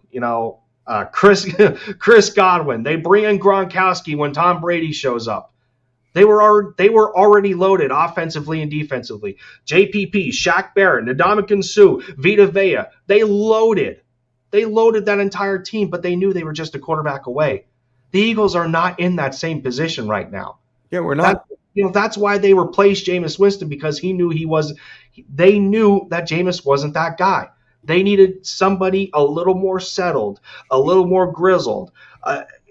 Chris Godwin. They bring in Gronkowski when Tom Brady shows up. They were already loaded offensively and defensively. JPP, Shaq Barrett, Ndamukong Suh, Vita Vea. They loaded that entire team, but they knew they were just a quarterback away. The Eagles are not in that same position right now. Yeah, we're not. that's why they replaced Jameis Winston, because they knew that Jameis wasn't that guy. They needed somebody a little more settled, a little more grizzled,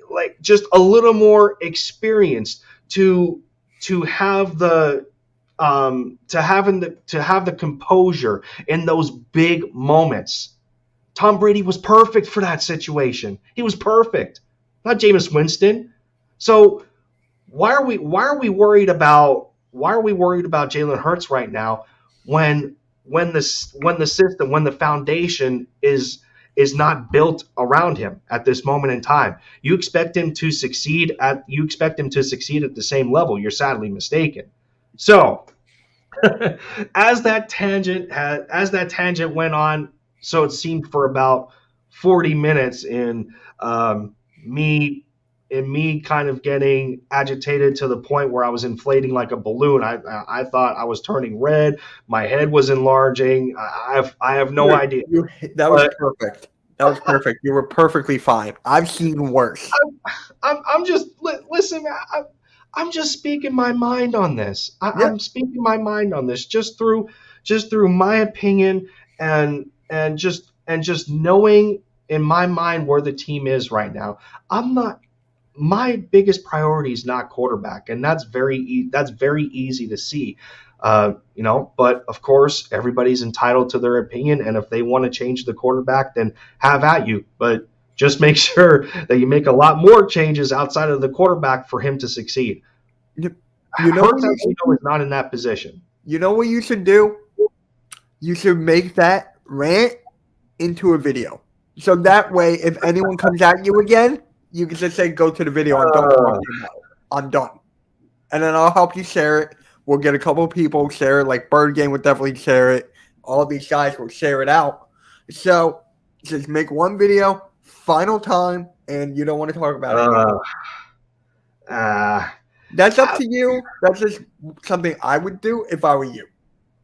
like just a little more experienced to have the to have the composure in those big moments. Tom Brady was perfect for that situation. He was perfect, not Jameis Winston. So why are we worried about Jalen Hurts right now when the system, when the foundation is not built around him at this moment in time? You expect him to succeed at the same level. You're sadly mistaken. So as that tangent went on, so it seemed for about 40 minutes in me kind of getting agitated to the point where I was inflating like a balloon. I thought I was turning red. My head was enlarging. I have no idea. That was perfect. That was perfect. You were perfectly fine. I've seen worse. I'm just listen. I'm just speaking my mind on this. I'm speaking my mind on this just through my opinion and just knowing in my mind where the team is right now. My biggest priority is not quarterback, and that's very easy to see. But of course, everybody's entitled to their opinion, and if they want to change the quarterback, then have at you. But just make sure that you make a lot more changes outside of the quarterback for him to succeed. Hurts, as you know, is not in that position. You know what you should do? You should make that rant into a video. So that way, if anyone comes at you again, you can just say, go to the video and don't talk about it. I'm done. And then I'll help you share it. We'll get a couple of people share it, like Bird Game would definitely share it. All of these guys will share it out. So just make one video, final time, and you don't want to talk about it. That's up to you. That's just something I would do if I were you.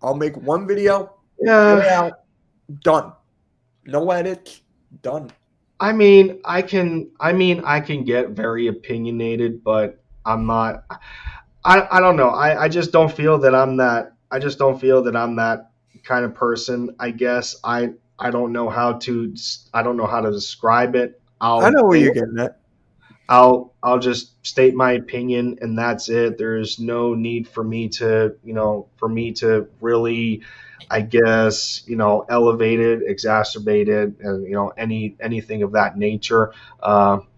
I'll make one video, get it out, done. No edits, done. I can get very opinionated, but I'm not. I don't know. I just don't feel that I'm that. I just don't feel that I'm that kind of person. I guess I don't know how to describe it. I know where you're getting at. I'll just state my opinion, and that's it. There's no need for me to really, I guess, elevate it, exacerbate it, and anything of that nature.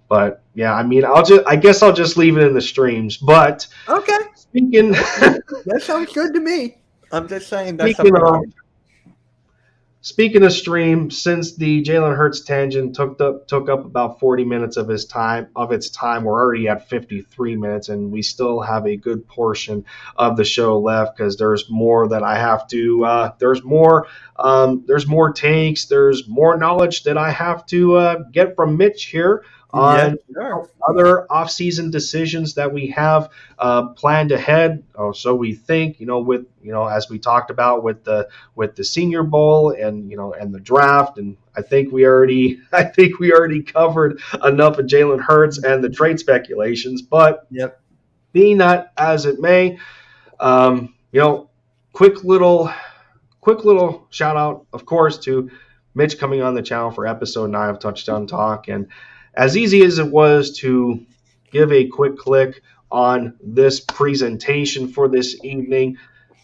But yeah, I guess I'll just leave it in the streams. But okay, speaking, that sounds good to me. I'm just saying that's Speaking of stream, since the Jalen Hurts tangent took up about 40 minutes of its time, we're already at 53 minutes, and we still have a good portion of the show left because there's more that I have to. There's more takes. There's more knowledge that I have to get from Mitch here on other off-season decisions that we have planned ahead. So we think, as we talked about with the Senior Bowl and the draft, and I think we already covered enough of Jalen Hurts and the trade speculations. But being that as it may, quick little shout out, of course, to Mitch coming on the channel for episode 9 of Touchdown Talk. And as easy as it was to give a quick click on this presentation for this evening,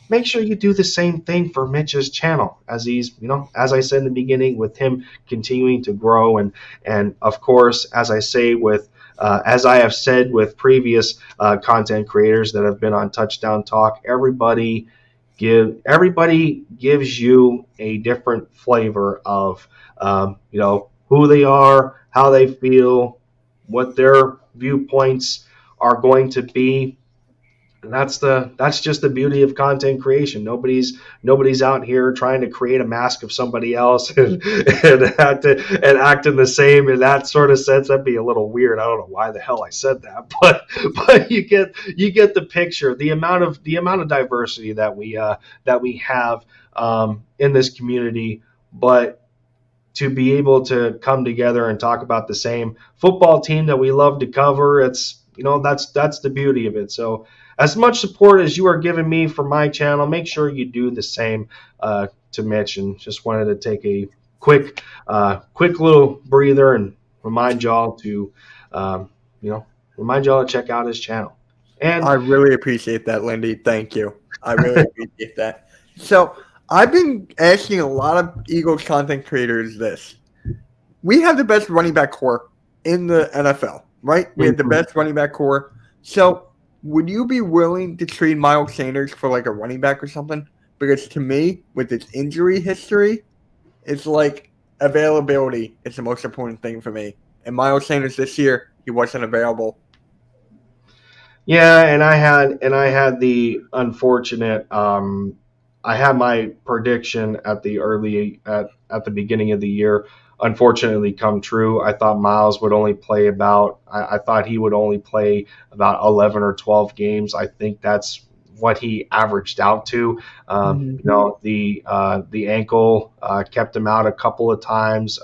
make sure you do the same thing for Mitch's channel, as he's, as I said in the beginning, with him continuing to grow. And of course, as I have said with previous content creators that have been on Touchdown Talk, everybody gives you a different flavor of, who they are, how they feel, what their viewpoints are going to be. And that's just the beauty of content creation. Nobody's out here trying to create a mask of somebody else and acting the same in that sort of sense. That'd be a little weird. I don't know why the hell I said that, but you get the picture. The amount of diversity that we have in this community, but to be able to come together and talk about the same football team that we love to cover, it's that's the beauty of it. So as much support as you are giving me for my channel, make sure you do the same to Mitch. And just wanted to take a quick little breather and remind y'all to, um, remind y'all to check out his channel. And I really appreciate that, Lindy. Thank you. I really appreciate that. So I've been asking a lot of Eagles content creators this. We have the best running back core in the NFL, right? We have the best running back core. So would you be willing to trade Miles Sanders for like a running back or something? Because to me, with his injury history, it's like availability is the most important thing for me. And Miles Sanders this year, he wasn't available. yeah, and I had the unfortunate. I had my prediction at the beginning of the year unfortunately come true. I thought Miles would only play about. I thought he would only play about 11 or 12 games. I think that's what he averaged out to. The ankle kept him out a couple of times.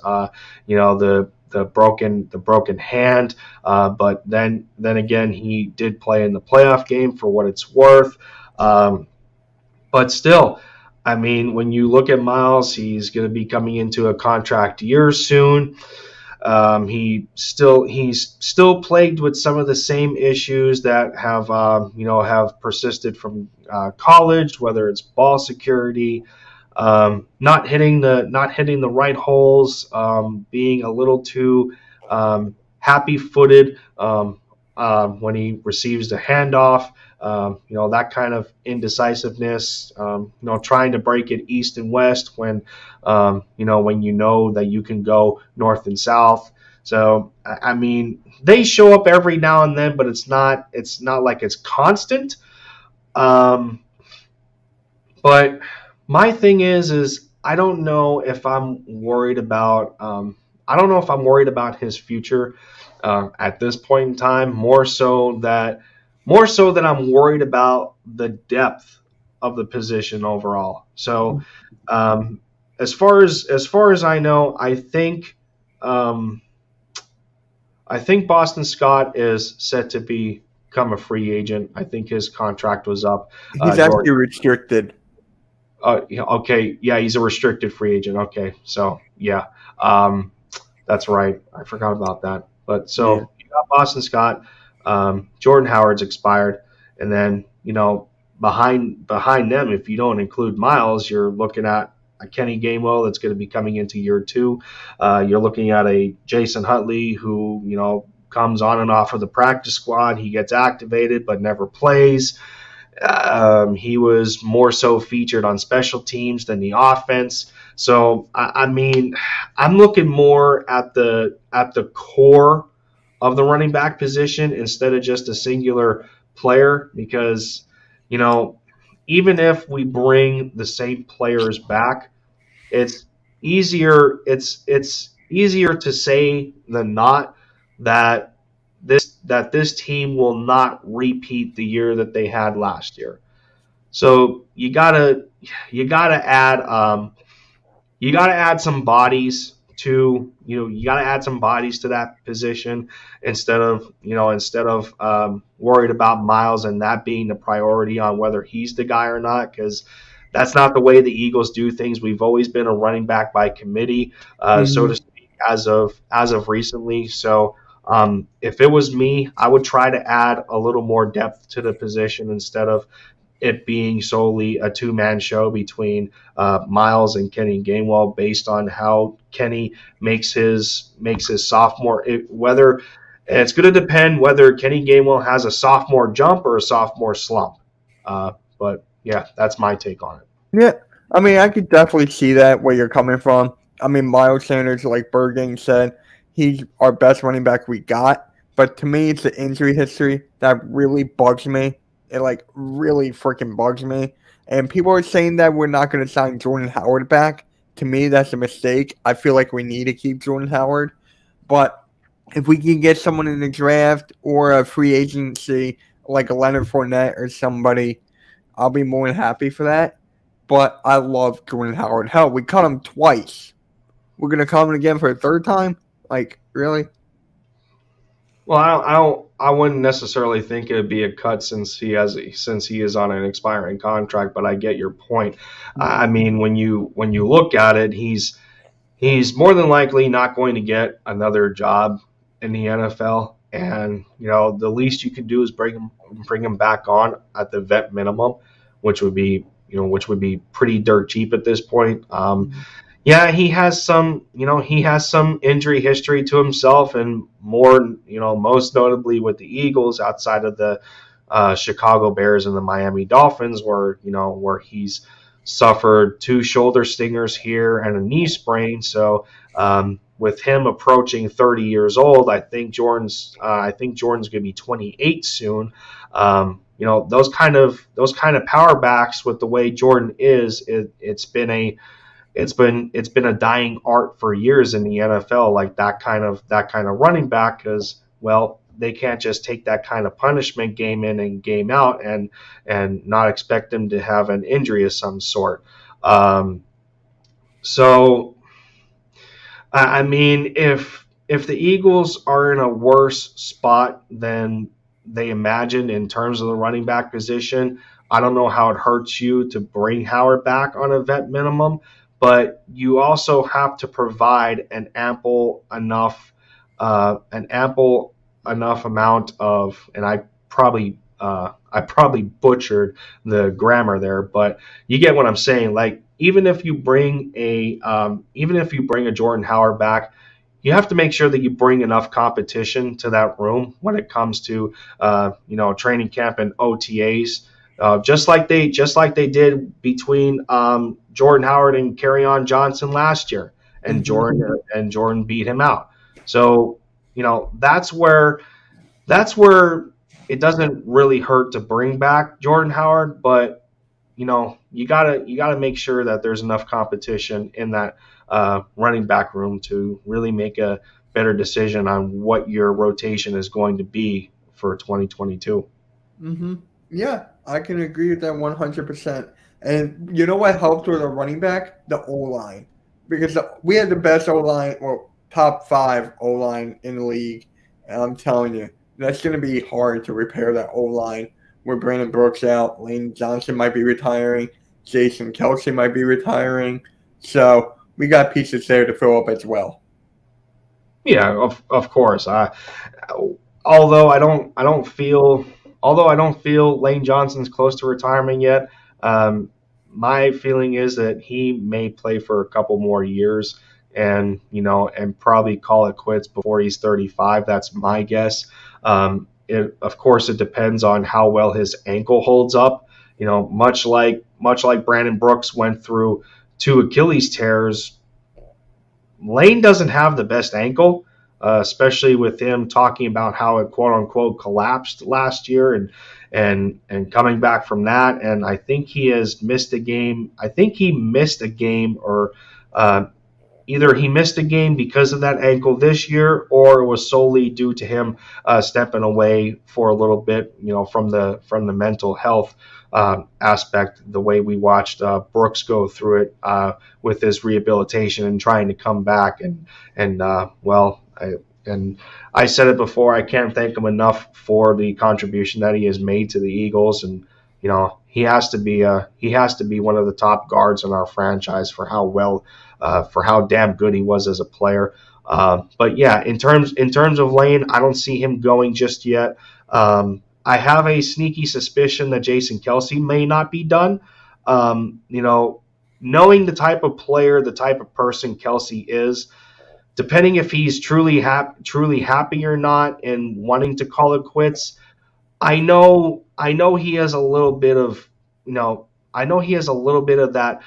The broken hand. But then again, he did play in the playoff game for what it's worth. But still, I mean, when you look at Miles, he's going to be coming into a contract year soon. He's still plagued with some of the same issues that have persisted from college, whether it's ball security, not hitting the right holes, being a little too happy-footed when he receives the handoff. That kind of indecisiveness. Trying to break it east and west when when you know that you can go north and south. So I mean, they show up every now and then, but it's not like it's constant. But my thing is I don't know if I'm worried about his future at this point in time. More so that I'm worried about the depth of the position overall. So as far as I know, I think Boston Scott is set to become a free agent. I think his contract was up. He's actually restricted. Okay, yeah, he's a restricted free agent. Okay, so yeah, that's right. I forgot about that. But so you got Boston Scott, Jordan Howard's expired, and then behind them, if you don't include Miles, you're looking at a Kenny Gainwell that's going to be coming into year 2. You're looking at a Jason Huntley who comes on and off of the practice squad. He gets activated but never plays. He was more so featured on special teams than the offense. So I mean, I'm looking more at the core of the running back position instead of just a singular player, because even if we bring the same players back, it's easier to say than not that this team will not repeat the year that they had last year. So you gotta add some bodies to that position instead of worried about Miles and that being the priority on whether he's the guy or not, because that's not the way the Eagles do things. We've always been a running back by committee, so to speak, as of recently. So if it was me, I would try to add a little more depth to the position instead of it being solely a two-man show between Miles and Kenny Gainwell, based on how Kenny makes his sophomore. Whether it's going to depend whether Kenny Gainwell has a sophomore jump or a sophomore slump. But yeah, that's my take on it. Yeah, I mean, I could definitely see that where you're coming from. I mean, Miles Sanders, like Bergang said, he's our best running back we got. But to me, it's the injury history that really bugs me. It really freaking bugs me. And people are saying that we're not going to sign Jordan Howard back. To me, that's a mistake. I feel like we need to keep Jordan Howard. But if we can get someone in the draft or a free agency like a Leonard Fournette or somebody, I'll be more than happy for that. But I love Jordan Howard. Hell, we cut him twice. We're going to cut him again for a third time? Like, really? Well, I wouldn't necessarily think it'd be a cut since he is on an expiring contract. But I get your point. I mean, when you look at it, he's more than likely not going to get another job in the NFL. And the least you can do is bring him back on at the vet minimum, which would be pretty dirt cheap at this point. Yeah, he has some injury history to himself, and more, most notably with the Eagles, outside of the Chicago Bears and the Miami Dolphins, where he's suffered 2 shoulder stingers here and a knee sprain. So with him approaching 30 years old, I think Jordan's going to be 28 soon. Those kind of power backs, with the way Jordan is, it's been a dying art for years in the NFL, like that kind of running back, because, well, they can't just take that kind of punishment game in and game out and not expect them to have an injury of some sort. So I mean, if the Eagles are in a worse spot than they imagined in terms of the running back position, I don't know how it hurts you to bring Howard back on a vet minimum, but you also have to provide an ample enough amount of, and I probably butchered the grammar there, but you get what I'm saying. Like, even if you bring a Jordan Howard back, you have to make sure that you bring enough competition to that room when it comes to training camp and OTAs, just like they did between Jordan Howard and Kerryon Johnson last year, and Jordan beat him out. So that's where it doesn't really hurt to bring back Jordan Howard, but you gotta make sure that there's enough competition in that running back room to really make a better decision on what your rotation is going to be for 2022. Yeah, I can agree with that 100%. And you know what helped with a running back? The O-line. Because we had the best O-line, or top 5 O-line in the league. And I'm telling you, that's going to be hard to repair that O-line with Brandon Brooks out. Lane Johnson might be retiring. Jason Kelce might be retiring. So we got pieces there to fill up as well. Yeah, of course. Although I don't feel Lane Johnson's close to retirement yet, my feeling is that he may play for a couple more years and probably call it quits before he's 35. That's my guess. Of course, it depends on how well his ankle holds up. Much like Brandon Brooks went through 2 Achilles tears, Lane doesn't have the best ankle, especially with him talking about how it quote unquote collapsed last year and coming back from that. And I think he has missed a game. I think he missed a game, or either he missed a game because of that ankle this year, or it was solely due to him stepping away for a little bit, from the mental health aspect, the way we watched Brooks go through it with his rehabilitation and trying to come back. And I said it before, I can't thank him enough for the contribution that he has made to the Eagles. And he has to be one of the top guards in our franchise for how damn good he was as a player. But yeah, in terms of Lane, I don't see him going just yet. I have a sneaky suspicion that Jason Kelce may not be done. Knowing the type of player, the type of person Kelce is, depending if he's truly happy or not and wanting to call it quits, I know he has a little bit of that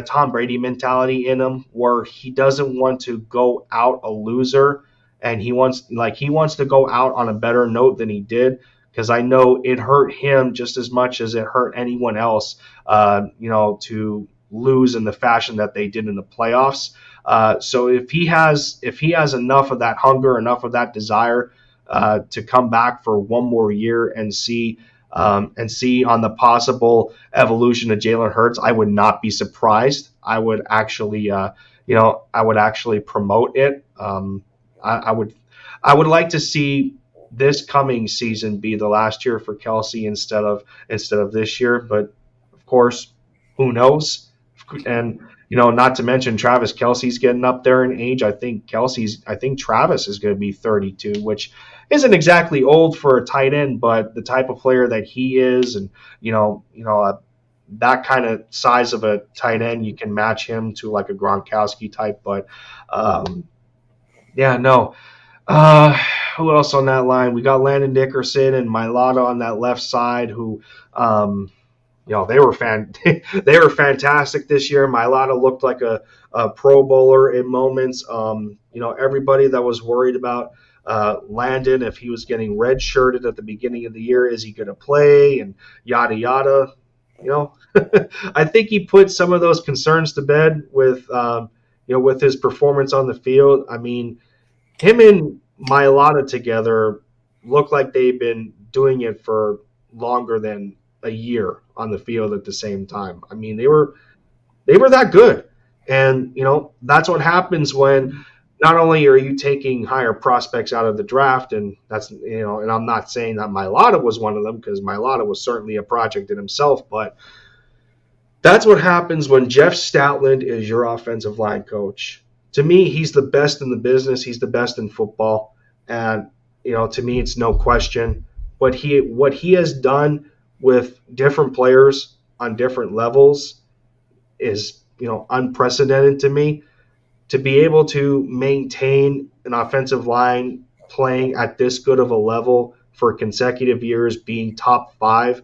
Tom Brady mentality in him, where he doesn't want to go out a loser, and he wants to go out on a better note than he did, because I know it hurt him just as much as it hurt anyone else, to lose in the fashion that they did in the playoffs. So if he has enough of that hunger, enough of that desire to come back for one more year and see on the possible evolution of Jalen Hurts, I would not be surprised. I would actually promote it. I would like to see this coming season be the last year for Kelsey instead of this year. But of course, who knows? And not to mention Travis Kelsey's getting up there in age. I think Travis is going to be 32, which isn't exactly old for a tight end, but the type of player that he is, and that kind of size of a tight end, you can match him to like a Gronkowski type. But yeah, no. Who else on that line? We got Landon Dickerson and Mailata on that left side, who they were they were fantastic this year. Mailata looked like a Pro Bowler in moments. Everybody that was worried about Landon, if he was getting redshirted at the beginning of the year, is he going to play, and yada yada. I think he put some of those concerns to bed with with his performance on the field. I mean, him and Mailata together look like they've been doing it for longer than a year on the field at the same time. I mean, they were that good. And, that's what happens when not only are you taking higher prospects out of the draft, and that's, and I'm not saying that Mailata was one of them, because Mailata was certainly a project in himself, but that's what happens when Jeff Stoutland is your offensive line coach. To me, he's the best in the business. He's the best in football. And, to me, it's no question. What he has done with different players on different levels is, unprecedented to me. To be able to maintain an offensive line playing at this good of a level for consecutive years, being top 5,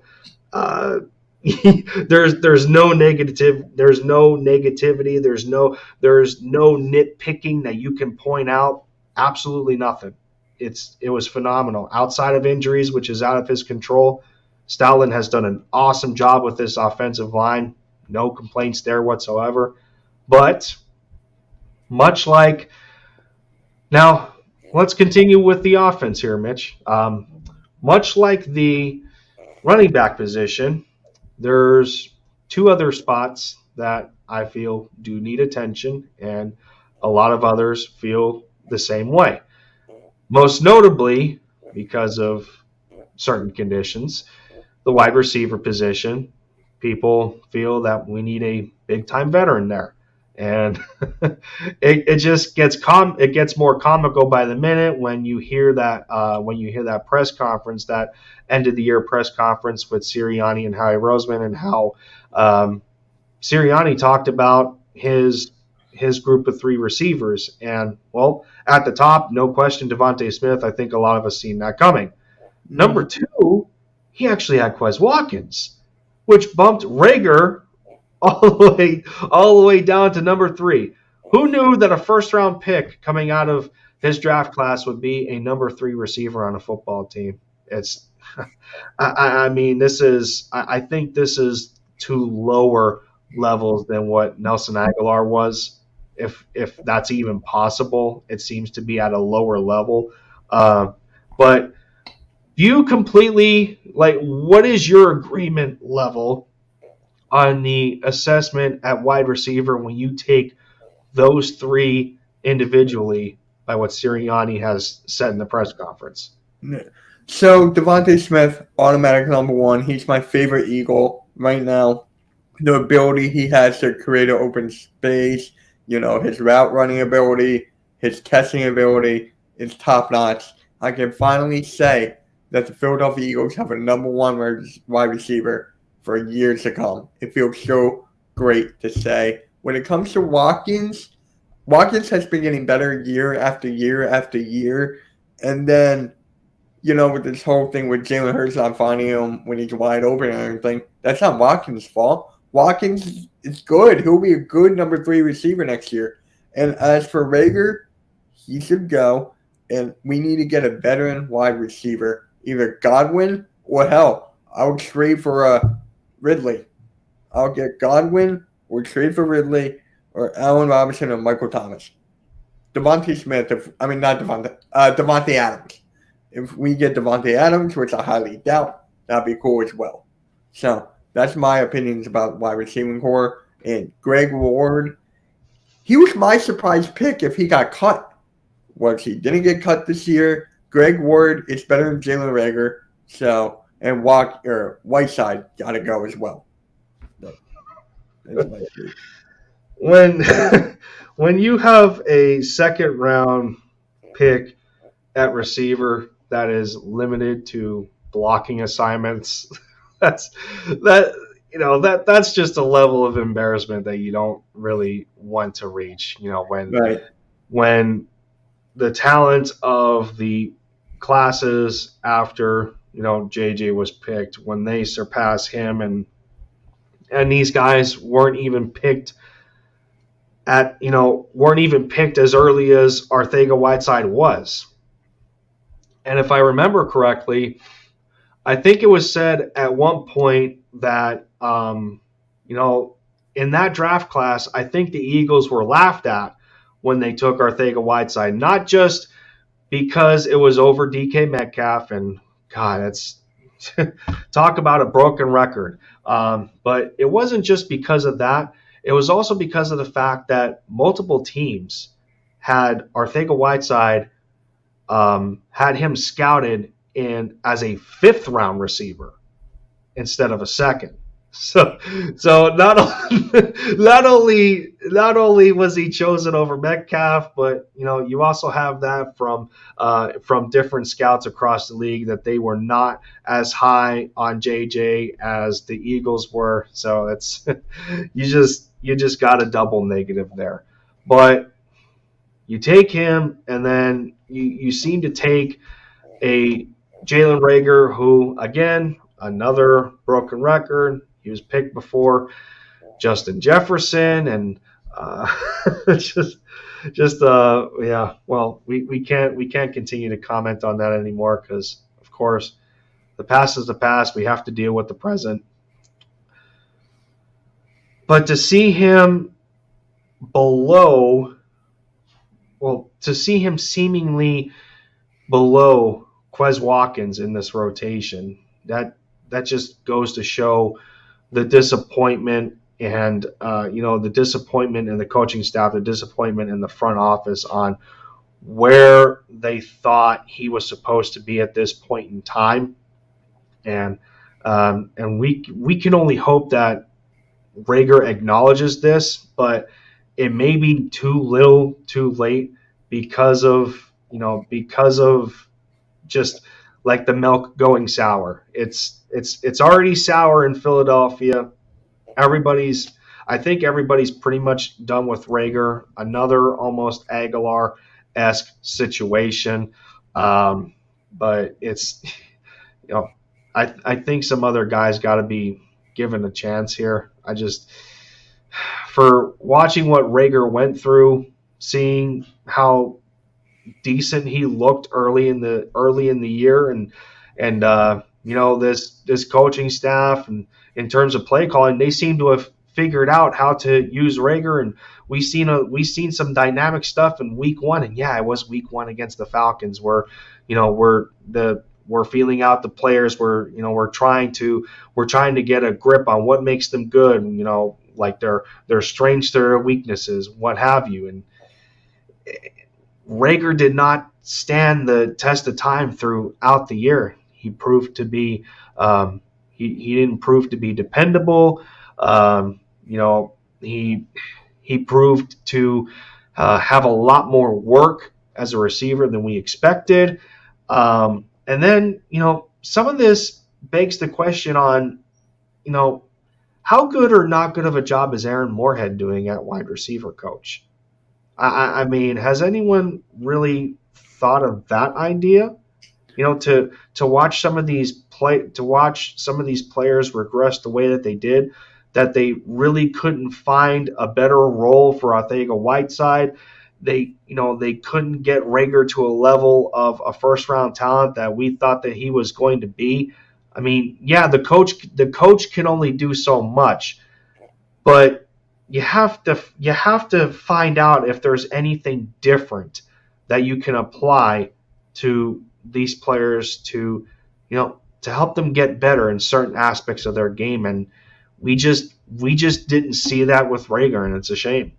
there's no negativity, there's no nitpicking that you can point out. Absolutely nothing. It was phenomenal. Outside of injuries, which is out of his control, Stoutland has done an awesome job with this offensive line. No complaints there whatsoever. But much like now, let's continue with the offense here, Mitch. Much like the running back position, there's 2 other spots that I feel do need attention, and a lot of others feel the same way. Most notably, because of certain conditions, the wide receiver position, people feel that we need a big-time veteran there. And it just gets more comical by the minute when you hear that press conference, that end of the year press conference with Sirianni and Howie Roseman, and how Sirianni talked about his group of 3 receivers. And, well, at the top, no question, Devontae Smith. I think a lot of us seen that coming. Number 2, he actually had Quez Watkins, which bumped Rager all the way down to number 3. Who knew that a first-round pick coming out of his draft class would be a number 3 receiver on a football team? It's, I think this is to lower levels than what Nelson Aguilar was, if that's even possible. It seems to be at a lower level. But you completely, what is your agreement level on the assessment at wide receiver when you take those 3 individually by what Sirianni has said in the press conference? So Devontae Smith, automatic number 1. He's my favorite Eagle right now. The ability he has to create an open space, his route running ability, his catching ability is top notch. I can finally say that the Philadelphia Eagles have a number 1 wide receiver for years to come. It feels so great to say. When it comes to Watkins has been getting better year after year after year. And then, with this whole thing with Jalen Hurts not finding him when he's wide open and everything, that's not Watkins' fault. Watkins is good. He'll be a good number 3 receiver next year. And as for Rager, he should go. And we need to get a veteran wide receiver, either Godwin or hell, I would trade for Ridley. I'll get Godwin or trade for Ridley or Allen Robinson or Michael Thomas. Devontae Adams. If we get Devontae Adams, which I highly doubt, that'd be cool as well. So that's my opinions about wide receiving core. And Greg Ward, he was my surprise pick if he got cut. was he didn't get cut this year. Greg Ward is better than Jalen Reagor. So, and Whiteside got to go as well. So, that's my take. When you have a second round pick at receiver that is limited to blocking assignments, that's just a level of embarrassment that you don't really want to reach. When the talent of the classes after JJ was picked, when they surpass him, and these guys weren't even picked as early as Arcega-Whiteside was. And if I remember correctly, I think it was said at one point that in that draft class, I think the Eagles were laughed at when they took Arcega-Whiteside, not just because it was over DK Metcalf, and God, that's talk about a broken record. But it wasn't just because of that. It was also because of the fact that multiple teams had Arcega-Whiteside, had him scouted in as a 5th round receiver instead of a 2nd. So not only was he chosen over Metcalf, but you also have that from different scouts across the league that they were not as high on JJ as the Eagles were. So it's you just got a double negative there. But you take him, and then you seem to take a Jalen Reagor, who, again, another broken record. He was picked before Justin Jefferson, and yeah. Well, we can't continue to comment on that anymore because, of course, the past is the past. We have to deal with the present. But to see him seemingly below Quez Watkins in this rotation, that just goes to show the disappointment and the disappointment in the coaching staff, the disappointment in the front office on where they thought he was supposed to be at this point in time, and we can only hope that Reagor acknowledges this, but it may be too little, too late because of just like the milk going sour. It's already sour in Philadelphia. I think everybody's pretty much done with Reagor. Another almost Aguilar-esque situation. But it's, I think some other guys got to be given a chance here. For watching what Reagor went through, seeing how decent he looked early in the year, and this coaching staff, and in terms of play calling, they seem to have figured out how to use Reagor, and we've seen some dynamic stuff in week 1, and yeah, it was week 1 against the Falcons where we're feeling out the players, we're trying to get a grip on what makes them good, like their strengths, their weaknesses, what have you. And Reagor did not stand the test of time throughout the year. He proved to be he didn't prove to be dependable. He proved to have a lot more work as a receiver than we expected. And then some of this begs the question on how good or not good of a job is Aaron Moorhead doing at wide receiver coach? I mean, has anyone really thought of that idea? To watch some of these players regress the way that they did, that they really couldn't find a better role for Arcega-Whiteside. They couldn't get Reagor to a level of a first-round talent that we thought that he was going to be. I mean, yeah, the coach can only do so much, but you have to find out if there's anything different that you can apply to these players to help them get better in certain aspects of their game, and we just didn't see that with Reagor, and it's a shame.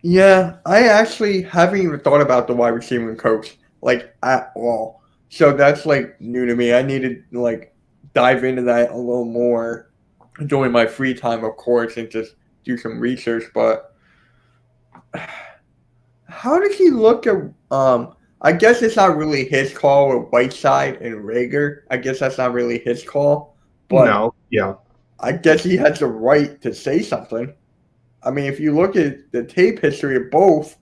Yeah, I actually haven't even thought about the wide receiving coach like at all. So that's like new to me. I need to like dive into that a little more during my free time, of course, and just do some research. But how does he look at? I guess it's not really his call with Whiteside and Rager. I guess that's not really his call. But No, yeah. I guess he has the right to say something. I mean, if you look at the tape history of both,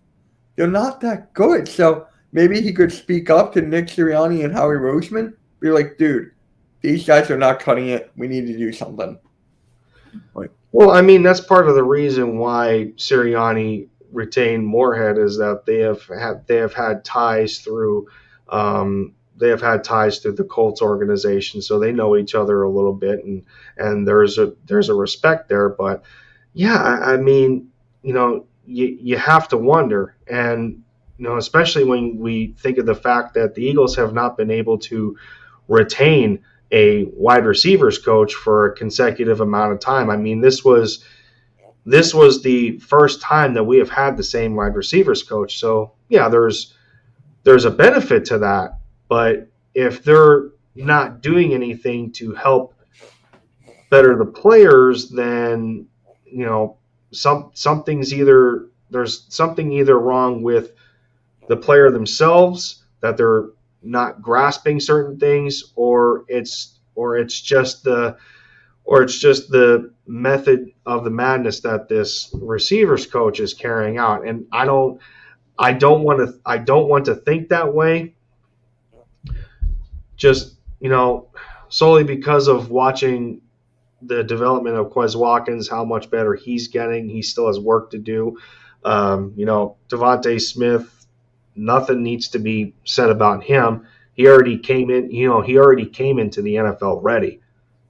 they're not that good. So maybe he could speak up to Nick Sirianni and Howie Roseman. Be like, dude, these guys are not cutting it. We need to do something. Like, Well, I mean, that's part of the reason why Sirianni retained Moorhead is that they have had ties through the Colts organization, so they know each other a little bit, and there's a respect there. But yeah, I mean, you have to wonder, and especially when we think of the fact that the Eagles have not been able to retain a wide receivers coach for a consecutive amount of time. I mean, this was the first time that we have had the same wide receivers coach. So yeah, there's a benefit to that. But if they're not doing anything to help better the players, then something's either there's something either wrong with the player themselves that they're not grasping certain things, or it's just the method of the madness that this receivers coach is carrying out. And I don't want to think that way, just solely because of watching the development of Quez Watkins, how much better he's getting. He still has work to do. Devontae Smith, nothing needs to be said about him. He already came in. He already came into the NFL ready.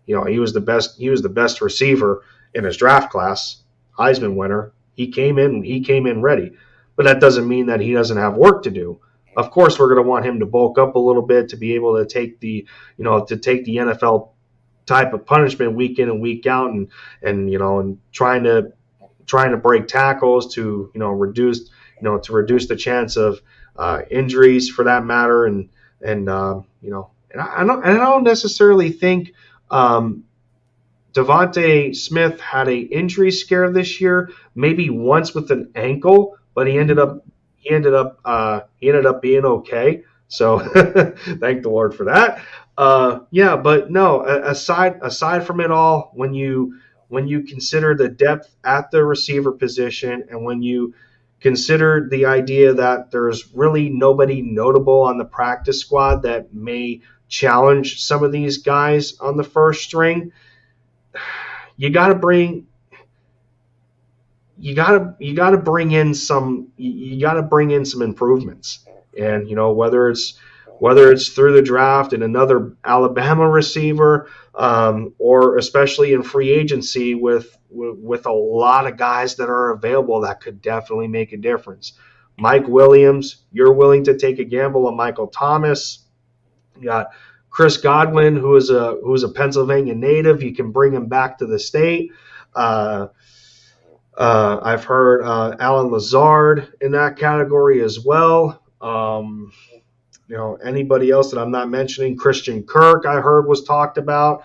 He was the best. He was the best receiver in his draft class, Heisman winner. He came in. He came in ready, but that doesn't mean that he doesn't have work to do. Of course, we're going to want him to bulk up a little bit to be able to take the NFL type of punishment week in and week out, and trying to break tackles to reduce the chance of injuries for that matter, and I don't necessarily think Devontae Smith had a injury scare this year, maybe once with an ankle, but he ended up being okay. So thank the Lord for that. Yeah, but no. Aside from it all, when you consider the depth at the receiver position, and when you consider the idea that there's really nobody notable on the practice squad that may challenge some of these guys on the first string, you got to bring in some improvements. And whether it's through the draft and another Alabama receiver, or especially in free agency with a lot of guys that are available that could definitely make a difference. Mike Williams, you're willing to take a gamble on Michael Thomas. You got Chris Godwin, who is a Pennsylvania native. You can bring him back to the state. I've heard Alan Lazard in that category as well. Anybody else that I'm not mentioning, Christian Kirk, I heard was talked about.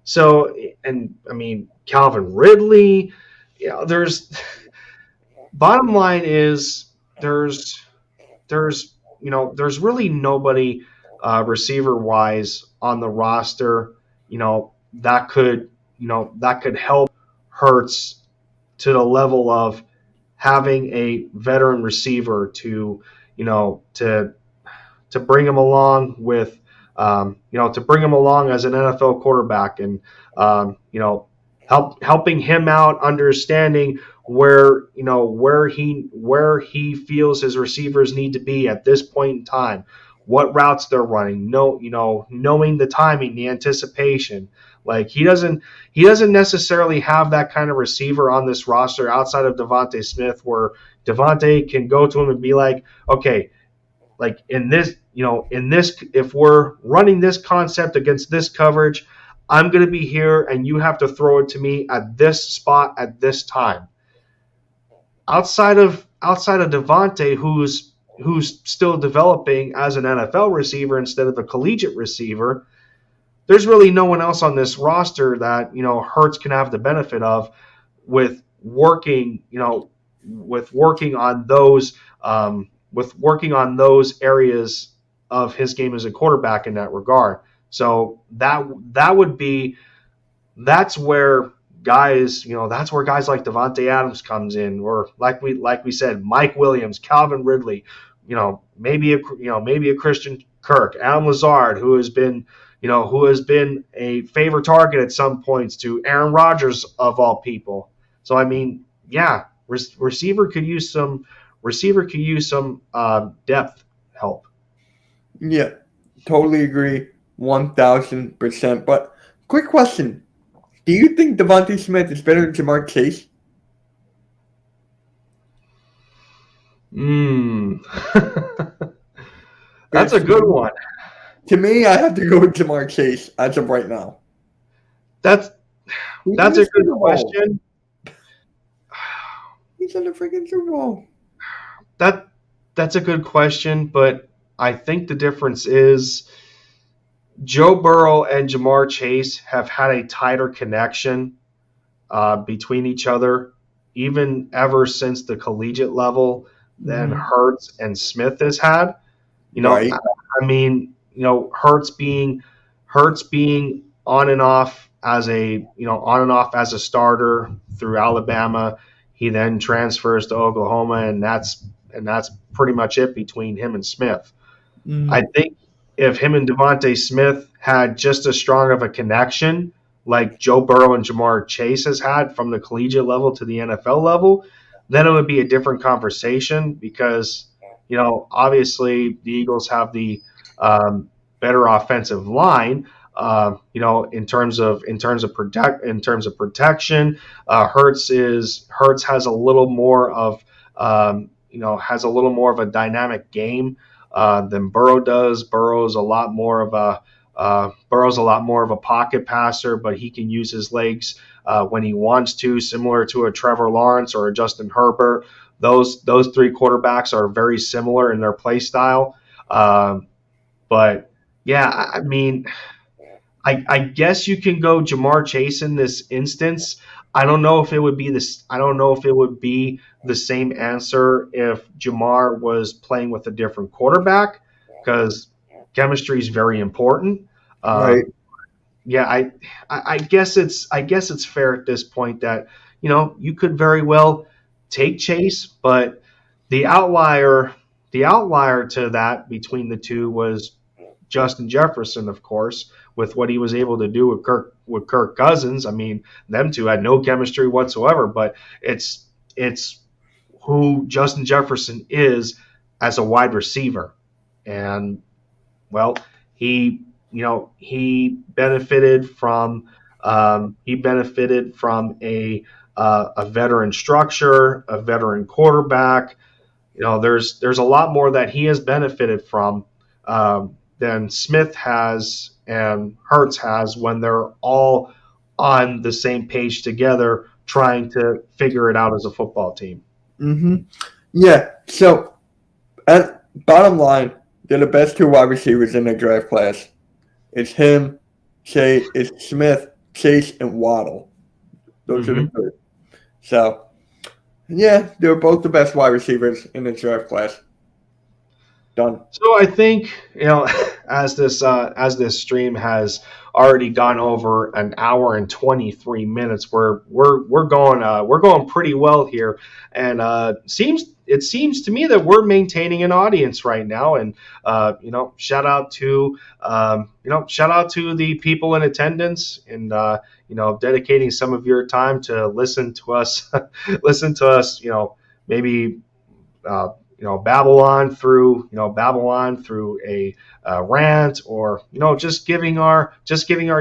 So, and I mean, Calvin Ridley. Bottom line is there's really nobody receiver wise on the roster, that could help Hurts to the level of having a veteran receiver to bring him along with, to bring him along as an NFL quarterback, and helping him out, understanding where he feels his receivers need to be at this point in time, what routes they're running, knowing the timing, the anticipation. Like he doesn't necessarily have that kind of receiver on this roster outside of Devontae Smith, where Devontae can go to him and be like, okay, like in this, if we're running this concept against this coverage, I'm going to be here and you have to throw it to me at this spot at this time. Outside of Devontae, who's still developing as an NFL receiver instead of a collegiate receiver, there's really no one else on this roster that Hurts can have the benefit of with working on those areas of his game as a quarterback in that regard. So that's where guys like Devontae Adams comes in, or like we said, Mike Williams, Calvin Ridley, maybe a Christian Kirk, Alan Lazard, who has been a favor target at some points to Aaron Rodgers of all people. So I mean, yeah, receiver could use some depth help. Yeah, totally agree, 1,000%. But quick question: do you think Devontae Smith is better than Jamar Chase? That's a good one. To me, I have to go with Jamar Chase as of right now. That's a good question. He's in the freaking Super Bowl. That's a good question, but I think the difference is Joe Burrow and Jamar Chase have had a tighter connection between each other, even ever since the collegiate level, than Hurts and Smith has had. Right. I mean, Hurts being on and off as a starter through Alabama. He then transfers to Oklahoma, and that's pretty much it between him and Smith. I think if him and Devontae Smith had just as strong of a connection like Joe Burrow and Jamar Chase has had from the collegiate level to the NFL level, then it would be a different conversation because, obviously the Eagles have the better offensive line. In terms of protection, Hurts has a little more of a dynamic game than Burrow does. Burrow's a lot more of a pocket passer, but he can use his legs when he wants to, similar to a Trevor Lawrence or a Justin Herbert. Those three quarterbacks are very similar in their play style. But yeah, I mean, I guess you can go Jamar Chase in this instance. I don't know if it would be the same answer if Jamar was playing with a different quarterback, because chemistry is very important. Right. Yeah, I guess it's fair at this point that you could very well take Chase, but the outlier to that between the two was Justin Jefferson, of course, with what he was able to do with Kirk Cousins. I mean, them two had no chemistry whatsoever, but it's who Justin Jefferson is as a wide receiver. And well, he benefited from a veteran structure, a veteran quarterback. There's a lot more that he has benefited from than Smith has and Hurts has when they're all on the same page together trying to figure it out as a football team. Yeah, so at bottom line, they're the best two wide receivers in the draft class. It's him, it's Smith, Chase, and Waddle. Those are the three. So, yeah, they're both the best wide receivers in the draft class. Done. So I think as this stream has already gone over an hour and 23 minutes, we're going pretty well here, and it seems to me that we're maintaining an audience right now, and shout out to the people in attendance and dedicating some of your time to listen to us maybe babble on through a rant, or just giving our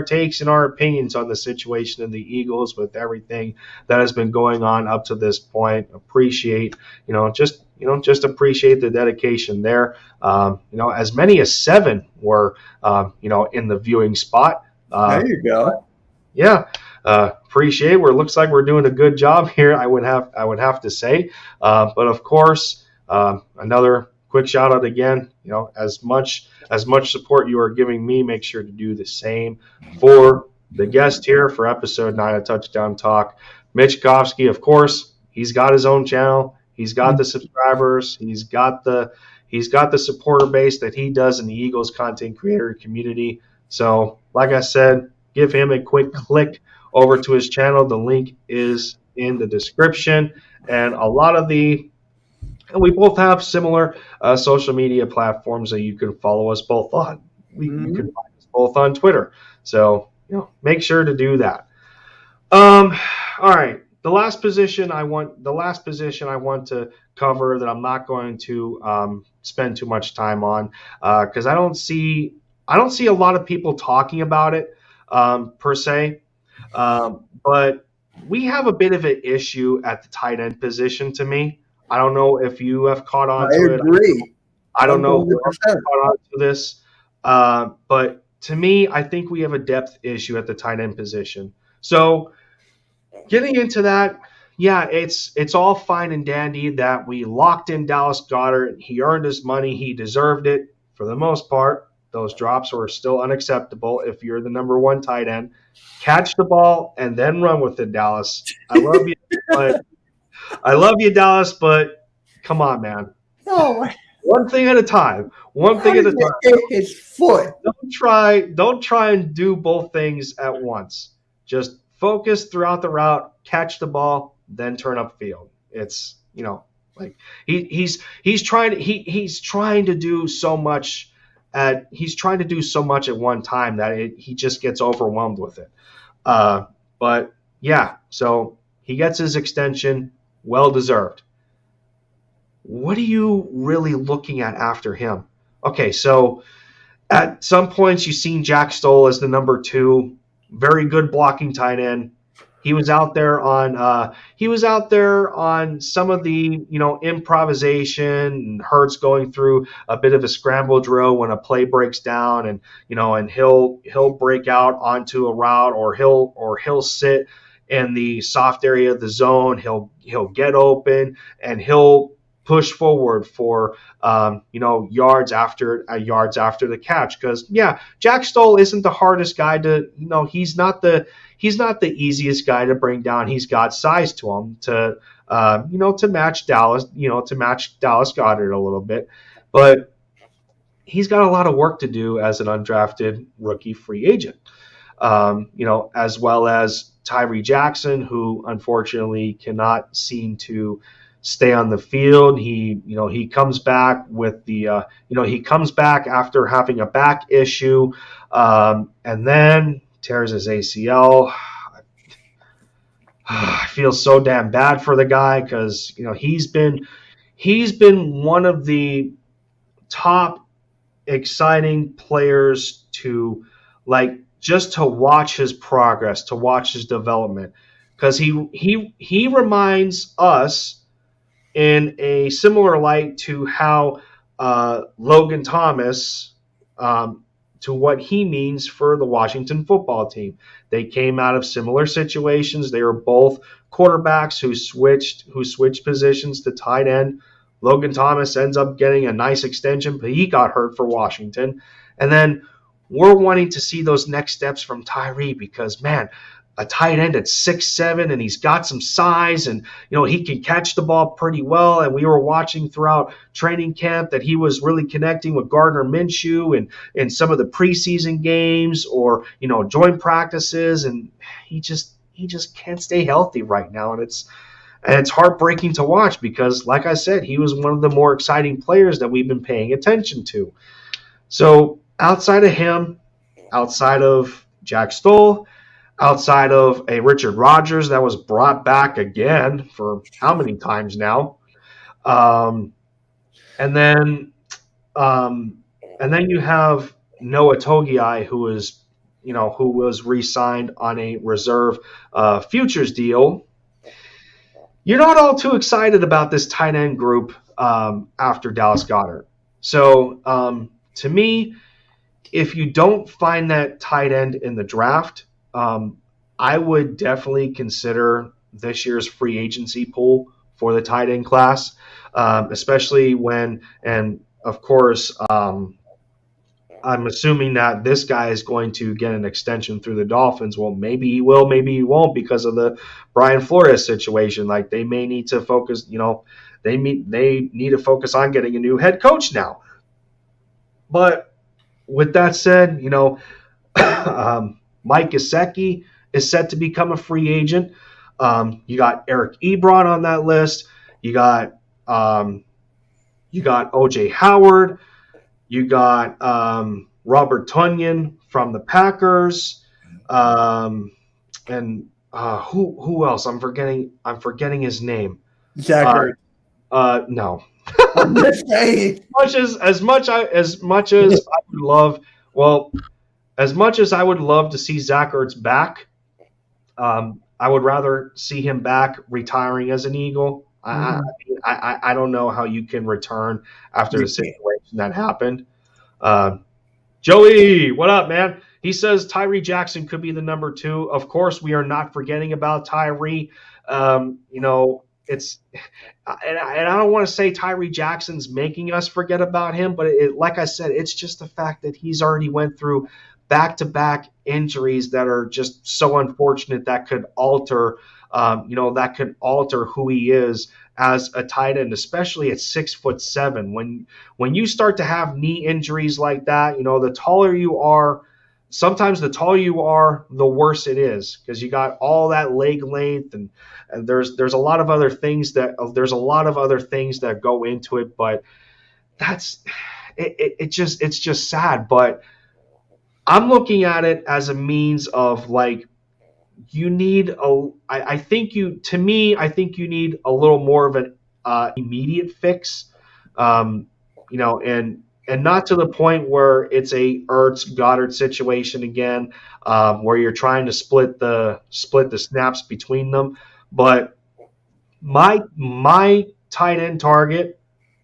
takes and our opinions on the situation in the Eagles with everything that has been going on up to this point. Appreciate appreciate the dedication there. As many as 7 were in the viewing spot. There you go. Yeah. appreciate it. It looks like we're doing a good job here. I would have to say, but of course, another quick shout out again. As much support you are giving me, make sure to do the same for the guest here for episode 9 of Touchdown Talk, Mitch Kofsky. Of course, he's got his own channel. He's got the subscribers. He's got the supporter base that he does in the Eagles content creator community. So, like I said, give him a quick click over to his channel. The link is in the description. And we both have similar social media platforms that you can follow us both on. You can find us both on Twitter. So, make sure to do that. All right. The last position I want to cover that I'm not going to spend too much time on because I don't see a lot of people talking about it per se. But we have a bit of an issue at the tight end position to me. I don't know if you have caught on to it. I agree. I don't know who else caught on to this. But to me, I think we have a depth issue at the tight end position. So getting into that, yeah, it's all fine and dandy that we locked in Dallas Goedert. He earned his money. He deserved it for the most part. Those drops were still unacceptable if you're the number 1 tight end. Catch the ball and then run with it, Dallas. I love you, Dallas, but come on, man. No. One thing at a time. One thing at a time. Hit his foot. Don't try and do both things at once. Just focus throughout the route, catch the ball, then turn upfield. It's like he's trying to do so much at one time that he just gets overwhelmed with it. But yeah, so he gets his extension, well deserved. What are you really looking at after him? Okay, so at some points you've seen Jack Stoll as the number 2, very good blocking tight end. He was out there on some of the improvisation and Hurts going through a bit of a scramble drill when a play breaks down, and he'll break out onto a route, or he'll sit in the soft area of the zone. He'll get open and he'll push forward for yards after the catch. Because Jack Stoll isn't the hardest guy to he's not the easiest guy to bring down. He's got size to him to match Dallas Goedert a little bit, but he's got a lot of work to do as an undrafted rookie free agent. As well as Tyree Jackson, who unfortunately cannot seem to stay on the field. He comes back after having a back issue, and then tears his ACL. I feel so damn bad for the guy because he's been one of the top exciting players to just to watch his progress, to watch his development, because he reminds us in a similar light to how Logan Thomas, to what he means for the Washington football team. They came out of similar situations. They were both quarterbacks who switched positions to tight end. Logan Thomas ends up getting a nice extension, but he got hurt for Washington. And then we're wanting to see those next steps from Tyree because, man, a tight end at 6'7", and he's got some size, and he can catch the ball pretty well. And we were watching throughout training camp that he was really connecting with Gardner Minshew and in some of the preseason games or joint practices, and he just can't stay healthy right now, and it's heartbreaking to watch because, like I said, he was one of the more exciting players that we've been paying attention to. So outside of him, outside of Jack Stoll, outside of a Richard Rodgers that was brought back again for how many times now, and then you have Noah Togiai, who was re-signed on a reserve futures deal. You're not all too excited about this tight end group after Dallas Goedert. So to me, if you don't find that tight end in the draft, I would definitely consider this year's free agency pool for the tight end class, especially when, and of course, I'm assuming that this guy is going to get an extension through the Dolphins. Well, maybe he will, maybe he won't because of the Brian Flores situation. Like they may need to focus, they need to focus on getting a new head coach now. But with that said, Mike Gesicki is set to become a free agent. You got Eric Ebron on that list. You got OJ Howard. You got Robert Tonyan from the Packers, and who else? I'm forgetting his name. Zach Ertz. No. I'm just saying. As much as I would love, as much as I would love to see Zach Ertz back, I would rather see him back retiring as an Eagle. I don't know how you can return after the situation that happened. Joey, what up, man? He says Tyree Jackson could be the number 2. Of course, we are not forgetting about Tyree. It's and I don't want to say Tyree Jackson's making us forget about him, but like I said, it's just the fact that he's already went through back-to-back injuries that are just so unfortunate that could alter who he is as a tight end, especially at 6'7". When you start to have knee injuries like that, the taller you are, sometimes the taller you are, the worse it is because you got all that leg length and there's a lot of other things that go into it, but it's just sad. But I'm looking at it as a means of like you need I think you need a little more of an immediate fix, and not to the point where it's a Ertz Goddard situation again, where you're trying to split the snaps between them. But my tight end target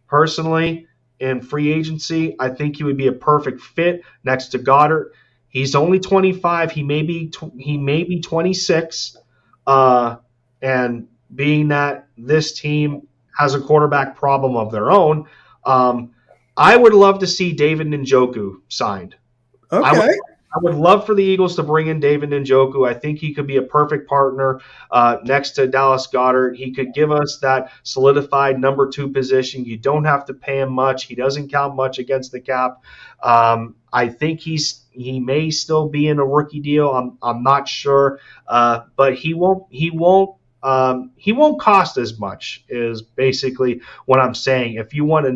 personally in free agency, I think he would be a perfect fit next to Goddard. He's only 25. He may be 26. And being that this team has a quarterback problem of their own, I would love to see David Njoku signed. Okay. I would love for the Eagles to bring in David Njoku. I think he could be a perfect partner next to Dallas Goedert. He could give us that solidified number 2 position. You don't have to pay him much. He doesn't count much against the cap. I think he may still be in a rookie deal. I'm not sure, but he won't cost as much. Is basically what I'm saying. If you want a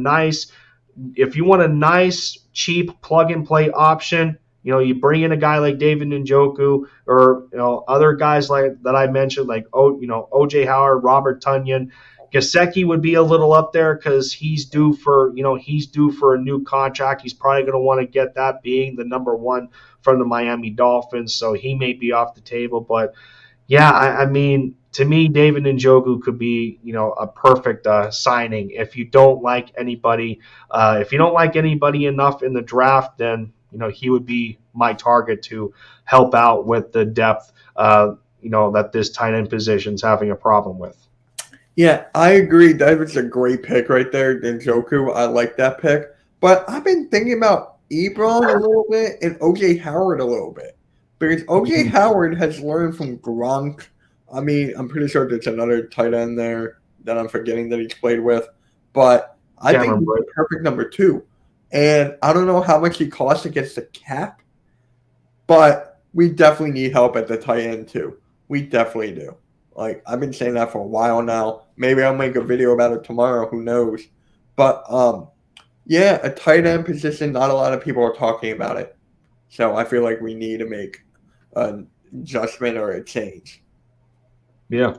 nice cheap plug and play option. You bring in a guy like David Njoku or other guys like that I mentioned, like OJ Howard, Robert Tonyan. Gesicki would be a little up there because he's due for a new contract. He's probably going to want to get that, being the number 1 from the Miami Dolphins, so he may be off the table. But yeah, I mean, to me, David Njoku could be a perfect signing. If you don't like anybody enough in the draft, then he would be my target to help out with the depth, that this tight end position's having a problem with. Yeah, I agree. David's a great pick right there. Njoku, I like that pick. But I've been thinking about Ebron a little bit and OJ Howard a little bit. Because OJ Howard has learned from Gronk. I mean, I'm pretty sure there's another tight end there that I'm forgetting that he's played with. But I think he's the perfect number 2. And I don't know how much he costs against the cap, but we definitely need help at the tight end too. We definitely do. Like, I've been saying that for a while now. Maybe I'll make a video about it tomorrow. Who knows? But, yeah, a tight end position, not a lot of people are talking about it. So I feel like we need to make an adjustment or a change. Yeah.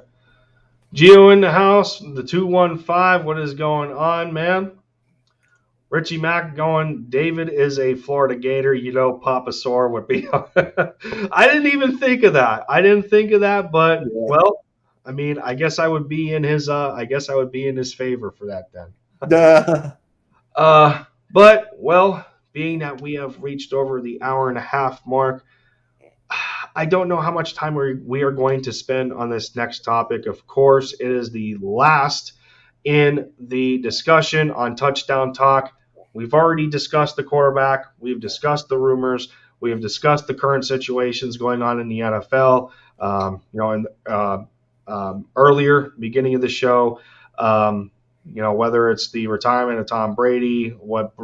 Gio in the house, the 215. What is going on, man? Richie Mack going, David is a Florida Gator. Papa Sore would be. I didn't even think of that. But, well, I mean, I guess I would be in his favor for that then. But, well, being that we have reached over the hour and a half mark, I don't know how much time we are going to spend on this next topic. Of course, it is the last in the discussion on Touchdown Talk. We've already discussed the quarterback. We've discussed the rumors. We have discussed the current situations going on in the NFL. Earlier, beginning of the show, whether it's the retirement of Tom Brady, what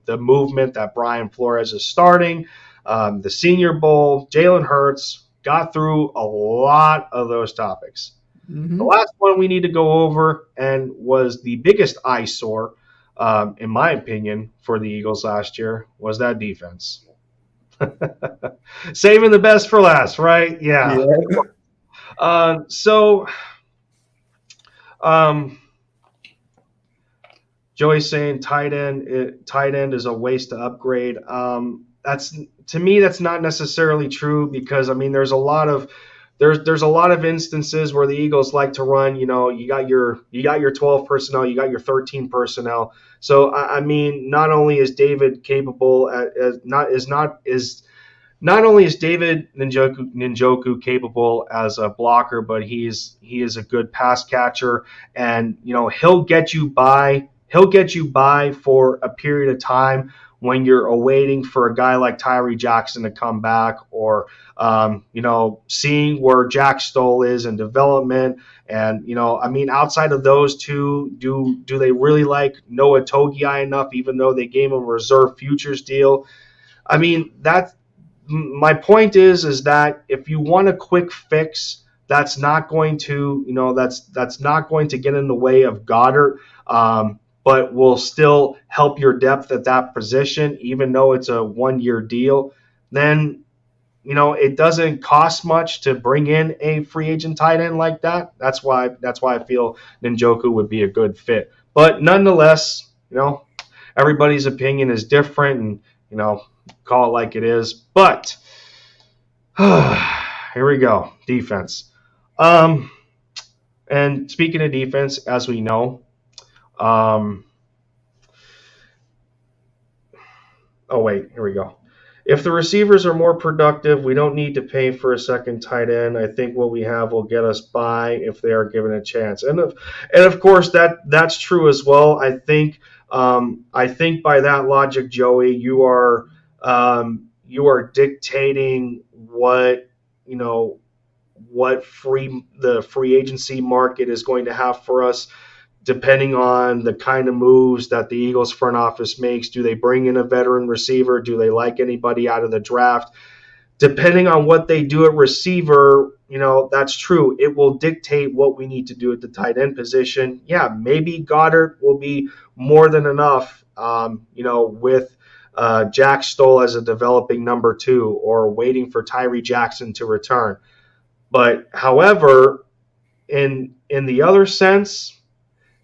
the movement that Brian Flores is starting, the Senior Bowl, Jalen Hurts, got through a lot of those topics. Mm-hmm. The last one we need to go over and was the biggest eyesore, in my opinion, for the Eagles last year was that defense. Saving the best for last, right? Yeah. Joey's saying tight end is a waste to upgrade. To me, that's not necessarily true because there's a lot of instances where the Eagles like to run. You got your 12 personnel, you got your 13 personnel. So not only is David capable not only is David Njoku capable as a blocker, but he is a good pass catcher, and he'll get you by. He'll get you by for a period of time when you're awaiting for a guy like Tyree Jackson to come back, or seeing where Jack Stoll is in development. And outside of those two, do they really like Noah Togiai enough? Even though they gave him a reserve futures deal, my point is that if you want a quick fix, that's not going to that's not going to get in the way of Goddard, but will still help your depth at that position, even though it's a 1-year deal. Then it doesn't cost much to bring in a free agent tight end like that. That's why I feel Njoku would be a good fit. But nonetheless, everybody's opinion is different, and call it like it is. But here we go. Defense. And speaking of defense, as we know, here we go. If the receivers are more productive, we don't need to pay for a second tight end. I think what we have will get us by if they are given a chance. And of course that's true as well. I think by that logic, Joey, you are dictating what the free agency market is going to have for us, depending on the kind of moves that the Eagles front office makes. Do they bring in a veteran receiver? Do they like anybody out of the draft? Depending on what they do at receiver, that's true. It will dictate what we need to do at the tight end position. Yeah, maybe Goddard will be more than enough, with Jack Stoll as a developing number 2, or waiting for Tyree Jackson to return. But however, in the other sense,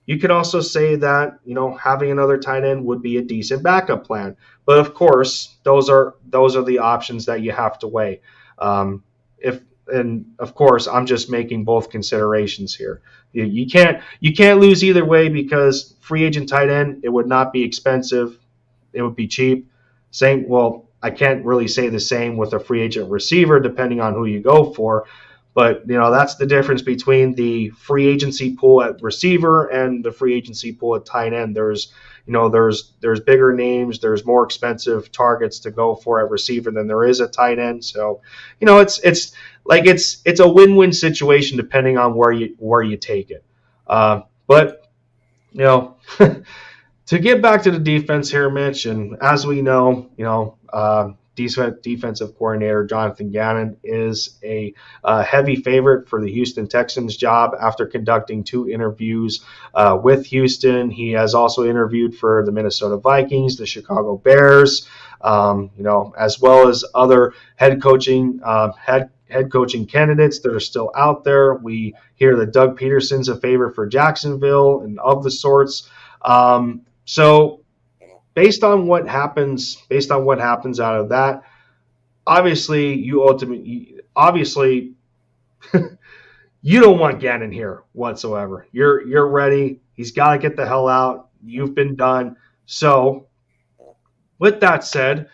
you could also say that having another tight end would be a decent backup plan. But of course, those are the options that you have to weigh. And of course, I'm just making both considerations here. You can't lose either way, because free agent tight end, it would not be expensive. It would be cheap. I can't really say the same with a free agent receiver, depending on who you go for. But that's the difference between the free agency pool at receiver and the free agency pool at tight end. There's bigger names, there's more expensive targets to go for at receiver than there is at tight end. So it's a win-win situation depending on where you take it. But to get back to the defense here, Mitch, and as we know, defensive coordinator Jonathan Gannon is a heavy favorite for the Houston Texans job after conducting 2 interviews with Houston. He has also interviewed for the Minnesota Vikings, the Chicago Bears, as well as other head coaching candidates that are still out there. We hear that Doug Peterson's a favorite for Jacksonville and of the sorts. So based on what happens out of that, obviously you don't want Gannon here whatsoever. You're ready. He's got to get the hell out. You've been done. So with that said,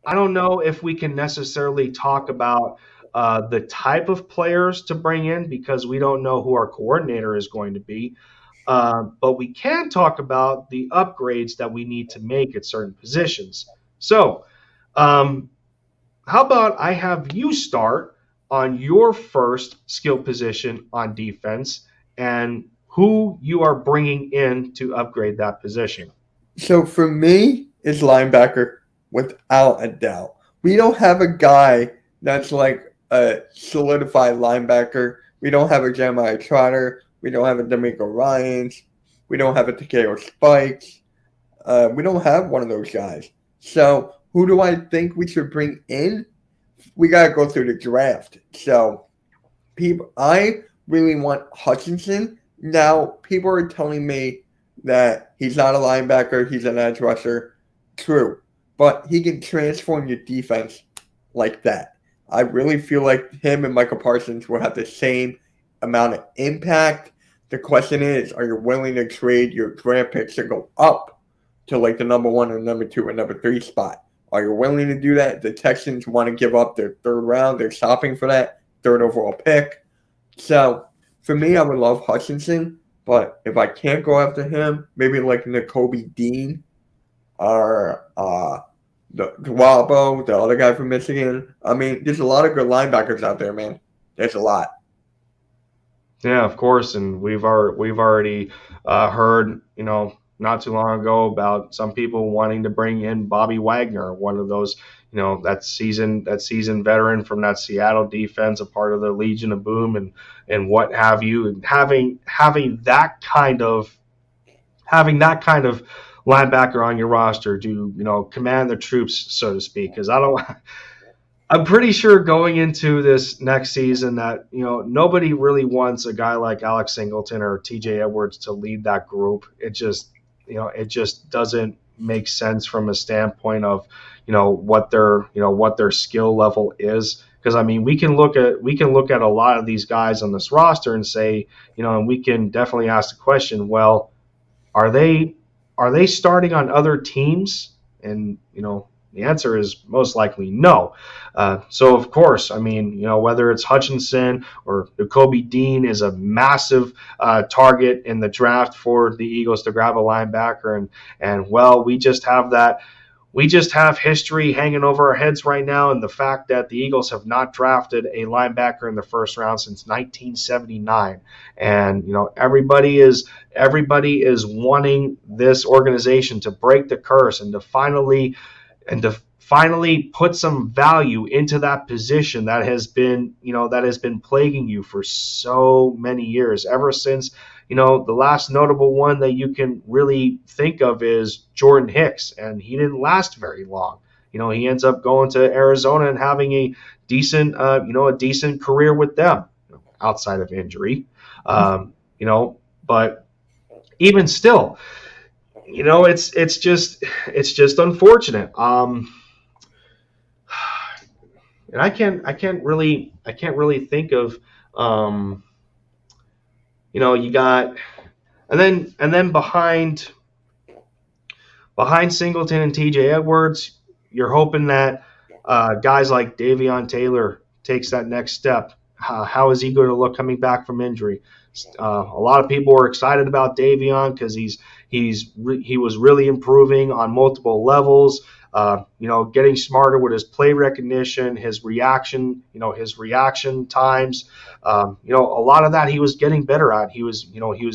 I don't know if we can necessarily talk about the type of players to bring in because we don't know who our coordinator is going to be. But we can talk about the upgrades that we need to make at certain positions. So, um, how about I have you start on your first skill position on defense and who you are bringing in to upgrade that position? So for me, it's linebacker without a doubt. We don't have a guy that's like a solidified linebacker. We don't have a Jeremiah Trotter. We don't have a D'Amico Ryans. We don't have a Takeo Spikes. We don't have one of those guys. So who do I think we should bring in? We gotta go through the draft. So people, I really want Hutchinson. Now people are telling me that he's not a linebacker, he's an edge rusher. True, but he can transform your defense like that. I really feel like him and Michael Parsons will have the same amount of impact. The question is, are you willing to trade your draft picks to go up to like the number one or number two or number three spot? Are you willing to do that? The Texans want to give up their third round. They're shopping for that third overall pick. So for me, I would love Hutchinson, but if I can't go after him, maybe like N'Kobe Dean or the Wabo, the other guy from Michigan. I mean, there's a lot of good linebackers out there, man. There's a lot. Yeah, of course, and we've already heard, not too long ago about some people wanting to bring in Bobby Wagner, one of those, that seasoned veteran from that Seattle defense, a part of the Legion of Boom, and what have you, and having that kind of linebacker on your roster to command the troops, so to speak, because I'm pretty sure going into this next season that nobody really wants a guy like Alex Singleton or TJ Edwards to lead that group. It just doesn't make sense from a standpoint of what their skill level is. Because I mean, we can look at a lot of these guys on this roster and say, and we can definitely ask the question, well, are they starting on other teams? And the answer is most likely no. So of course, I mean, whether it's Hutchinson or N'Kobe Dean is a massive target in the draft for the Eagles to grab a linebacker, and well, we just have history hanging over our heads right now, and the fact that the Eagles have not drafted a linebacker in the first round since 1979, and everybody is wanting this organization to break the curse and to finally put some value into that position that has been plaguing you for so many years, ever since the last notable one that you can really think of is Jordan Hicks, and he didn't last very long. He ends up going to Arizona and having a decent career with them, outside of injury. But even still, it's just unfortunate. And I can't really think of, you got, and then behind Singleton and TJ Edwards, you're hoping that guys like Davion Taylor takes that next step. How is he going to look coming back from injury? A lot of people were excited about Davion because he was really improving on multiple levels. Getting smarter with his play recognition, his reaction times. A lot of that he was getting better at. He was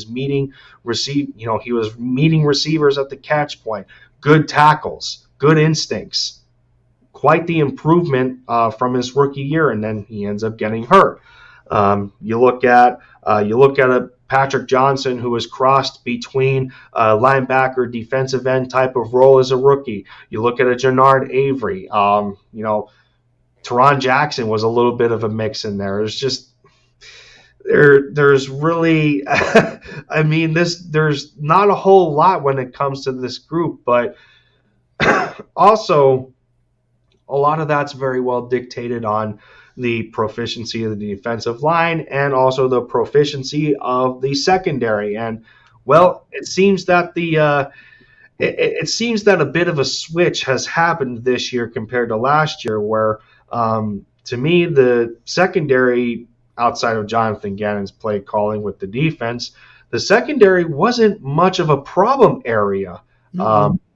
meeting receivers at the catch point. Good tackles, good instincts. Quite the improvement from his rookie year, and then he ends up getting hurt. You look at a Patrick Johnson who was crossed between linebacker, defensive end type of role as a rookie. You look at a Jannard Avery. Teron Jackson was a little bit of a mix in there. It's just there's really, I mean, there's not a whole lot when it comes to this group, but also a lot of that's very well dictated on the proficiency of the defensive line and also the proficiency of the secondary. And well, it seems that it seems that a bit of a switch has happened this year compared to last year, where to me the secondary outside of Jonathan Gannon's play calling with the defense, the secondary wasn't much of a problem area,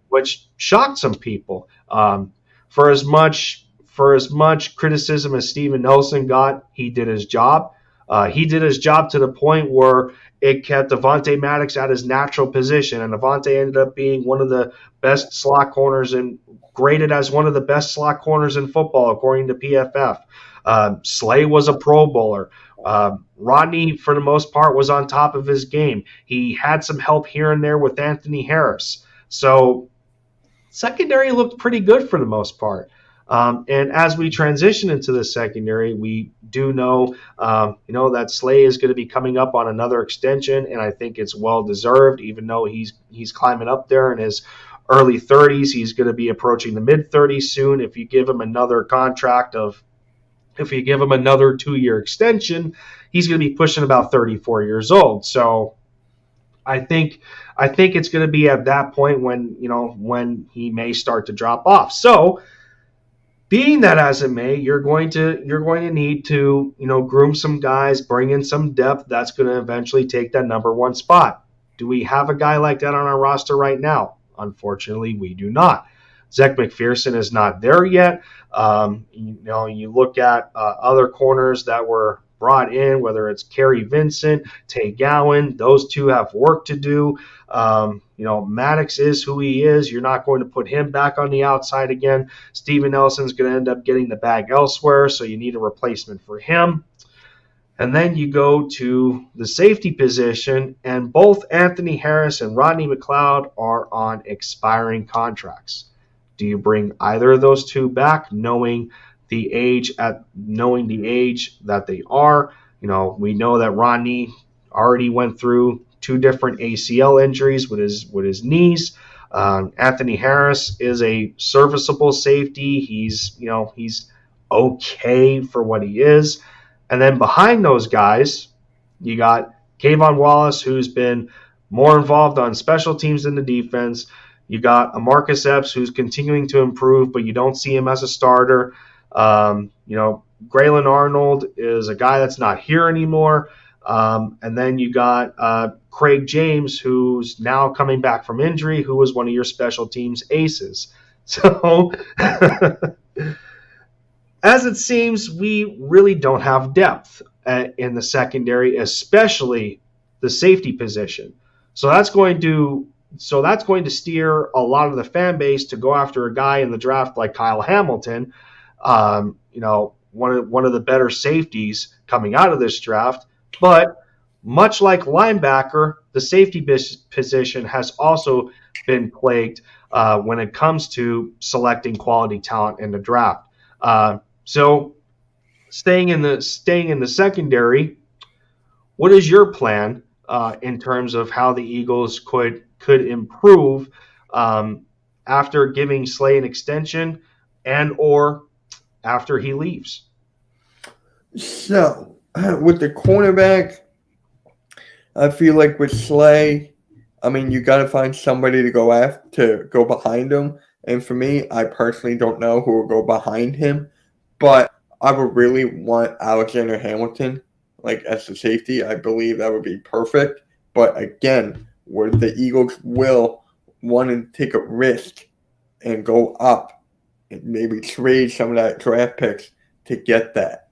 which shocked some people. For as much criticism as Steven Nelson got, he did his job. He did his job to the point where it kept Avonte Maddox at his natural position, and Avonte ended up being one of the best slot corners and graded as one of the best slot corners in football, according to PFF. Slay was a Pro Bowler. Rodney, for the most part, was on top of his game. He had some help here and there with Anthony Harris. So secondary looked pretty good for the most part. And as we transition into the secondary, we do know, that Slay is going to be coming up on another extension, and I think it's well deserved. Even though he's climbing up there in his early 30s, he's going to be approaching the mid 30s soon. If you give him another 2-year extension, he's going to be pushing about 34 years old. So I think it's going to be at that point when he may start to drop off. So, being that as it may, you're going to need to groom some guys, bring in some depth that's going to eventually take that number one spot. Do we have a guy like that on our roster right now? Unfortunately, we do not. Zach McPherson is not there yet. You look at other corners that were brought in, whether it's Kerry Vincent, Tay Gowan, those two have work to do. Maddox is who he is. You're not going to put him back on the outside again. Steven Nelson's going to end up getting the bag elsewhere, so you need a replacement for him. And then you go to the safety position, and both Anthony Harris and Rodney Macleod are on expiring contracts. Do you bring either of those two back, knowing the age that they are? We know that Rodney already went through 2 different ACL injuries with his knees. Anthony Harris is a serviceable safety. He's okay for what he is. And then behind those guys, you got Kayvon Wallace, who's been more involved on special teams than the defense. You got a Marcus Epps, who's continuing to improve, but you don't see him as a starter. Graylin Arnold is a guy that's not here anymore. And then you got Craig James, who's now coming back from injury, who was one of your special teams aces. So, as it seems, we really don't have depth in the secondary, especially the safety position. So that's going to steer a lot of the fan base to go after a guy in the draft like Kyle Hamilton, one of the better safeties coming out of this draft. But much like linebacker, the safety position has also been plagued when it comes to selecting quality talent in the draft. So staying in the secondary, what is your plan in terms of how the Eagles could improve after giving Slay an extension and or after he leaves? So, with the cornerback, I feel like with Slay, you got to find somebody to go behind him. And for me, I personally don't know who will go behind him, but I would really want Alexander Hamilton, as the safety. I believe that would be perfect. But again, where the Eagles will want to take a risk and go up and maybe trade some of that draft picks to get that.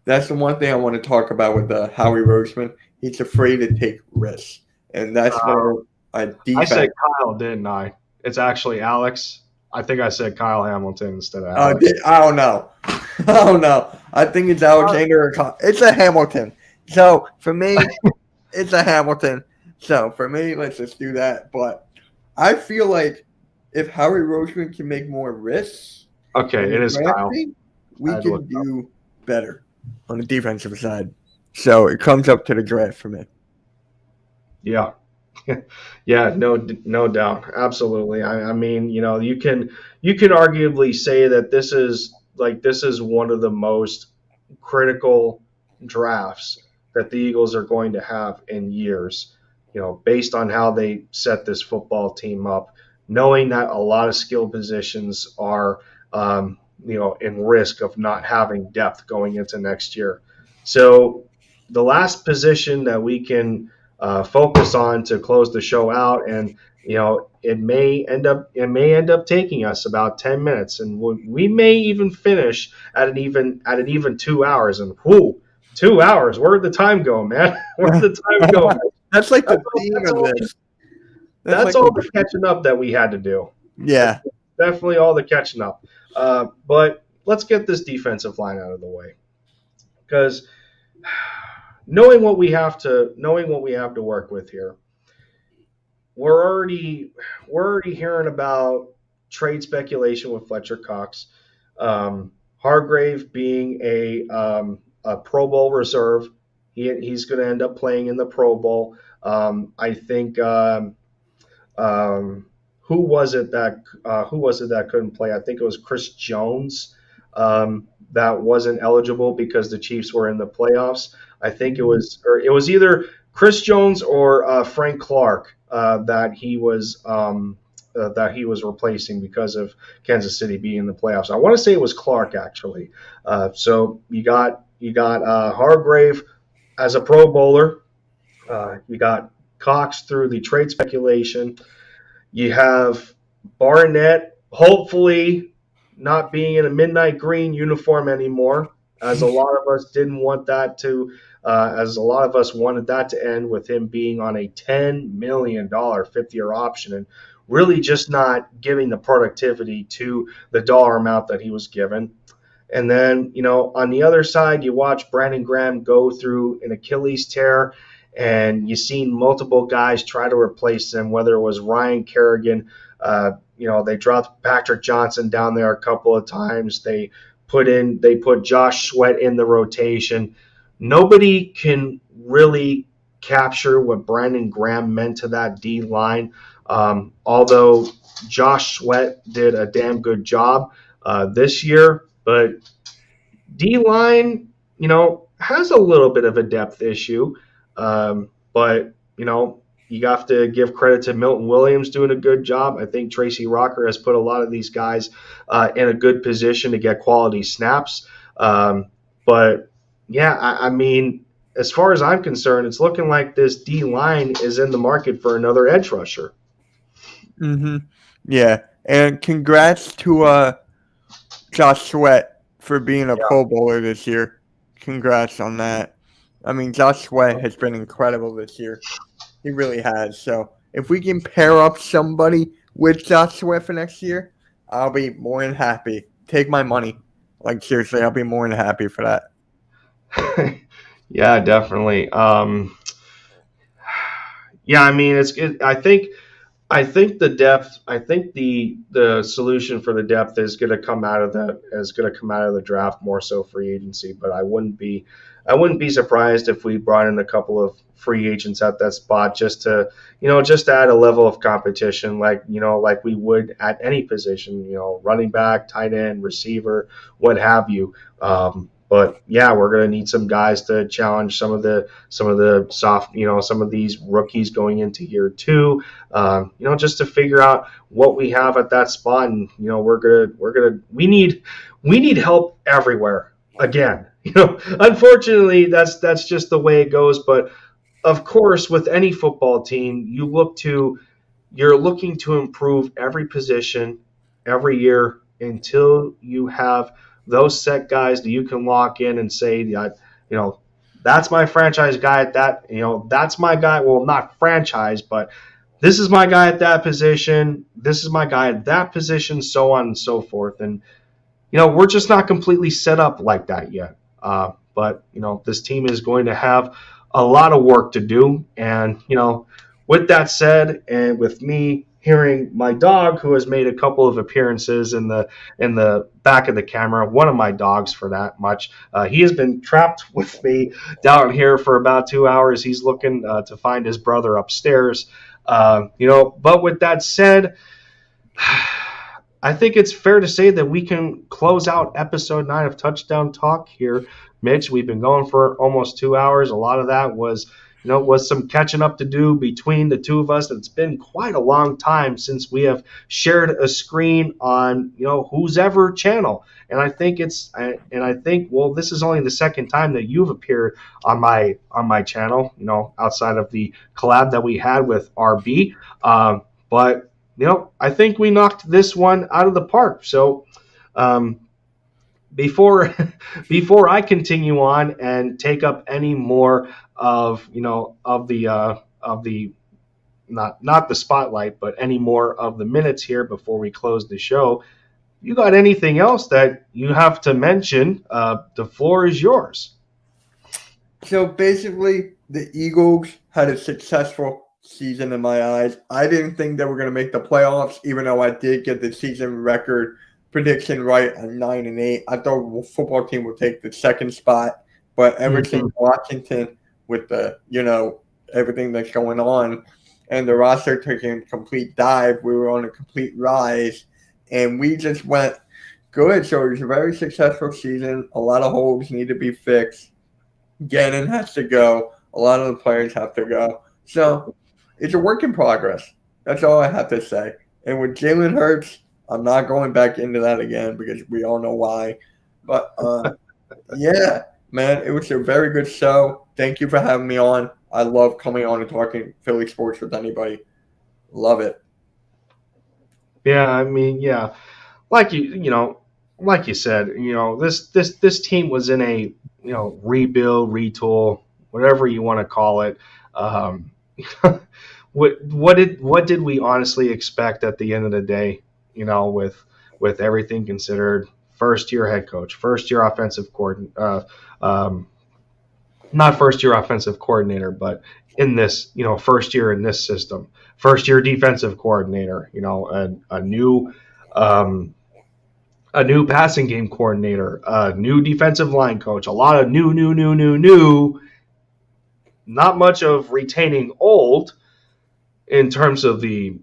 That's the one thing I want to talk about with Howie Roseman. He's afraid to take risks. And that's where I said Kyle, didn't I? It's actually Alex. I think I said Kyle Hamilton instead of Alex. I don't know. I think it's Alexander. It's a Hamilton. So, for me, it's a Hamilton. So, for me, let's just do that. But I feel like if Howie Roseman can make more risks, it is Kyle. We can do better on the defensive side. So it comes up to the draft for me. Yeah. Yeah, no doubt. Absolutely. You can arguably say that this is one of the most critical drafts that the Eagles are going to have in years, based on how they set this football team up. knowing that a lot of skill positions are, in risk of not having depth going into next year. So the last position that we can focus on to close the show out, and it may end up taking us about 10 minutes, and we may even finish at an even 2 hours. And 2 hours, where'd the time go, man? Where'd the time go, man? That's like the theme of this. That's all the catching up that we had to do. Yeah. Definitely all the catching up. But let's get this defensive line out of the way, because knowing what we have to work with here, we're already hearing about trade speculation with Fletcher Cox, Hargrave being a Pro Bowl reserve. He's going to end up playing in the Pro Bowl. I think. Who was it that couldn't play? I think it was Chris Jones that wasn't eligible because the Chiefs were in the playoffs. I think it was either Chris Jones or Frank Clark that he was replacing because of Kansas City being in the playoffs. I want to say it was Clark, actually. So you got Hargrave as a Pro Bowler. You got Cox through the trade speculation. You have Barnett hopefully not being in a midnight green uniform anymore, as a lot of us didn't want that to, as a lot of us wanted that to end with him being on a $10 million fifth-year option and really just not giving the productivity to the dollar amount that he was given. And then, on the other side, you watch Brandon Graham go through an Achilles tear, and you've seen multiple guys try to replace him, whether it was Ryan Kerrigan. They dropped Patrick Johnson down there a couple of times. They put Josh Sweat in the rotation. Nobody can really capture what Brandon Graham meant to that D line. Although Josh Sweat did a damn good job this year, but D line, has a little bit of a depth issue. But you have to give credit to Milton Williams doing a good job. I think Tracy Rocker has put a lot of these guys in a good position to get quality snaps. But yeah, I mean, as far as I'm concerned, it's looking like this D line is in the market for another edge rusher. Mm-hmm. Yeah, and congrats to Josh Sweat for being a Pro Bowler this year. Congrats on that. I mean, Josh Sweat has been incredible this year. He really has. So if we can pair up somebody with Josh Sweat for next year, I'll be more than happy. Take my money. Like, seriously, I'll be more than happy for that. Yeah, definitely. Yeah, I mean, I think the depth. I think the solution for the depth is going to come out of the draft, more so free agency. But I wouldn't be surprised if we brought in a couple of free agents at that spot just to add a level of competition, like we would at any position, running back, tight end, receiver, what have you. But yeah, we're going to need some guys to challenge some of the soft, some of these rookies going into year two, just to figure out what we have at that spot. And, we need help everywhere again. Unfortunately, that's just the way it goes. But of course, with any football team, you're looking to improve every position every year until you have those set guys that you can lock in and say, that's my franchise guy at that, that's my guy. Well, not franchise, but this is my guy at that position. This is my guy at that position, so on and so forth. And, we're just not completely set up like that yet. But this team is going to have a lot of work to do. And, with that said, and with me hearing my dog, who has made a couple of appearances in the back of the camera, one of my dogs for that much, he has been trapped with me down here for about 2 hours. He's looking to find his brother upstairs. But with that said, I think it's fair to say that we can close out episode 9 of Touchdown Talk here. Mitch, we've been going for almost 2 hours. A lot of that was, was some catching up to do between the two of us. It's been quite a long time since we have shared a screen on, whose ever channel. And I think well, this is only the second time that you've appeared on my channel, outside of the collab that we had with RB. But I think we knocked this one out of the park. So, before I continue on and take up any more of the not the spotlight, but any more of the minutes here before we close the show, you got anything else that you have to mention? The floor is yours. So basically, the Eagles had a successful season in my eyes. I didn't think they were going to make the playoffs, even though I did get the season record prediction right at 9-8. I thought the football team would take the second spot, but ever since Washington, with the everything that's going on, and the roster took a complete dive, we were on a complete rise, and we just went good. So it was a very successful season. A lot of holes need to be fixed. Gannon has to go. A lot of the players have to go. So it's a work in progress. That's all I have to say. And with Jalen Hurts, I'm not going back into that again because we all know why. But, yeah, man, it was a very good show. Thank you for having me on. I love coming on and talking Philly sports with anybody. Love it. Yeah, I mean, yeah. Like you said, this team was in a, rebuild, retool, whatever you want to call it. What did we honestly expect at the end of the day? With everything considered, first year head coach, first year offensive coordinator, not first year offensive coordinator, but in this, first year in this system, first year defensive coordinator, a new passing game coordinator, a new defensive line coach, a lot of new, not much of retaining old in terms of the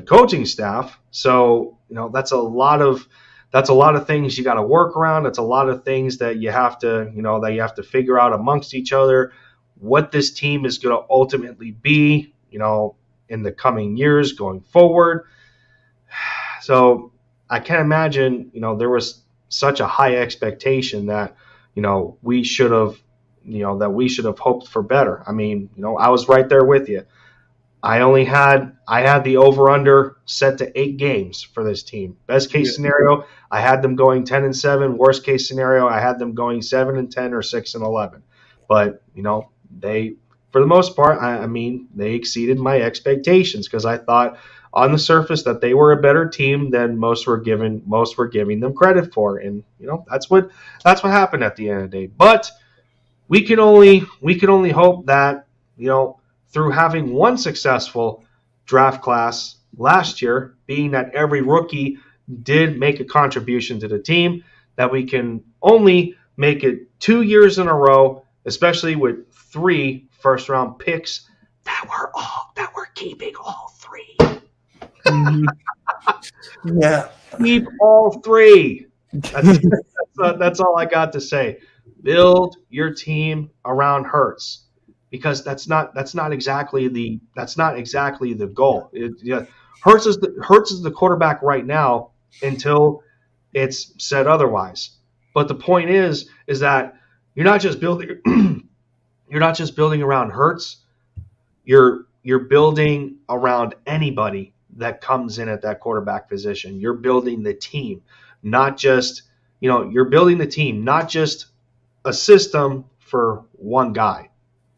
coaching staff. So, that's a lot of things you got to work around. It's a lot of things that you have to figure out amongst each other, what this team is going to ultimately be, in the coming years going forward. So I can't imagine, there was such a high expectation that, we should have hoped for better. I mean, I was right there with you. I had the over-under set to 8 games for this team. Best case scenario, I had them going 10-7. Worst case scenario, I had them going 7-10 or 6-11. But they, for the most part, they exceeded my expectations because I thought on the surface that they were a better team than most were giving them credit for, and that's what happened at the end of the day. But we can only hope that through having one successful draft class last year, being that every rookie did make a contribution to the team, that we can only make it 2 years in a row, especially with 3 first-round picks that we're keeping all 3. Yeah, keep all 3. That's all I got to say. Build your team around Hurts, because that's not exactly the goal. Hurts is the quarterback right now until it's said otherwise. But the point is that you're not just building around Hurts. You're building around anybody that comes in at that quarterback position. You're building the team, not just you're building the team, not just a system for one guy.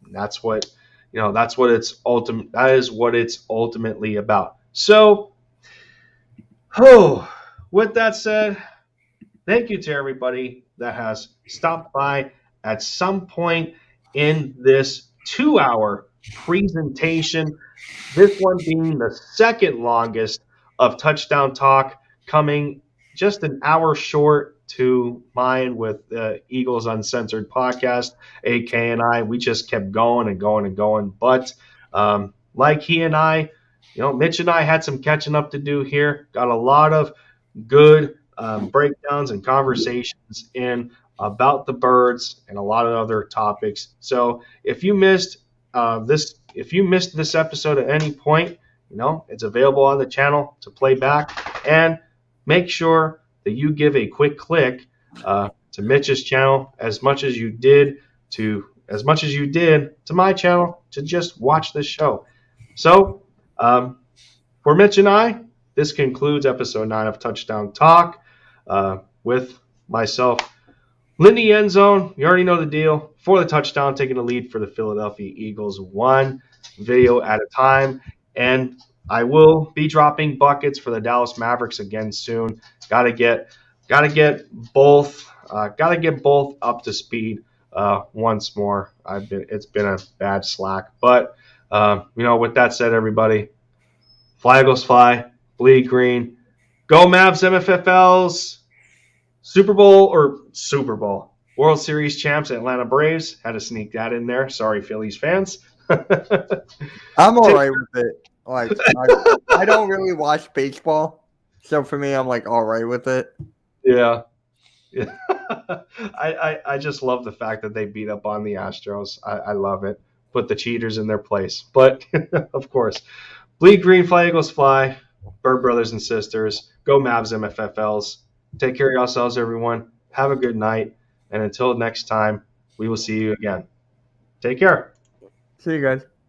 And that's what that is what it's ultimately about. So, with that said, thank you to everybody that has stopped by at some point in this 2-hour presentation. This one being the second longest of Touchdown Talk, coming just an hour short to mine with the Eagles Uncensored podcast. AK and I, we just kept going and going and going. But like he and I, Mitch and I had some catching up to do here. Got a lot of good breakdowns and conversations in about the birds and a lot of other topics. So if you missed this episode at any point, it's available on the channel to play back. And make sure that you give a quick click to Mitch's channel as much as you did to my channel to just watch this show. So for Mitch and I, this concludes episode 9 of Touchdown Talk with myself. Lindy End Zone, you already know the deal. For the touchdown, taking the lead for the Philadelphia Eagles, one video at a time. And I will be dropping buckets for the Dallas Mavericks again soon. Gotta get both up to speed once more. It's been a bad slack. But with that said, everybody, fly Eagles fly, bleed green, go Mavs MFFLs. Super Bowl, World Series champs, Atlanta Braves. Had to sneak that in there. Sorry, Phillies fans. I'm all right with it. Like, I don't really watch baseball, so for me, I'm like all right with it. Yeah. I just love the fact that they beat up on the Astros. I love it. Put the cheaters in their place. But of course, bleed green, fly Eagles fly. Bird brothers and sisters. Go Mavs MFFLs. Take care of yourselves, everyone. Have a good night. And until next time, we will see you again. Take care. See you guys.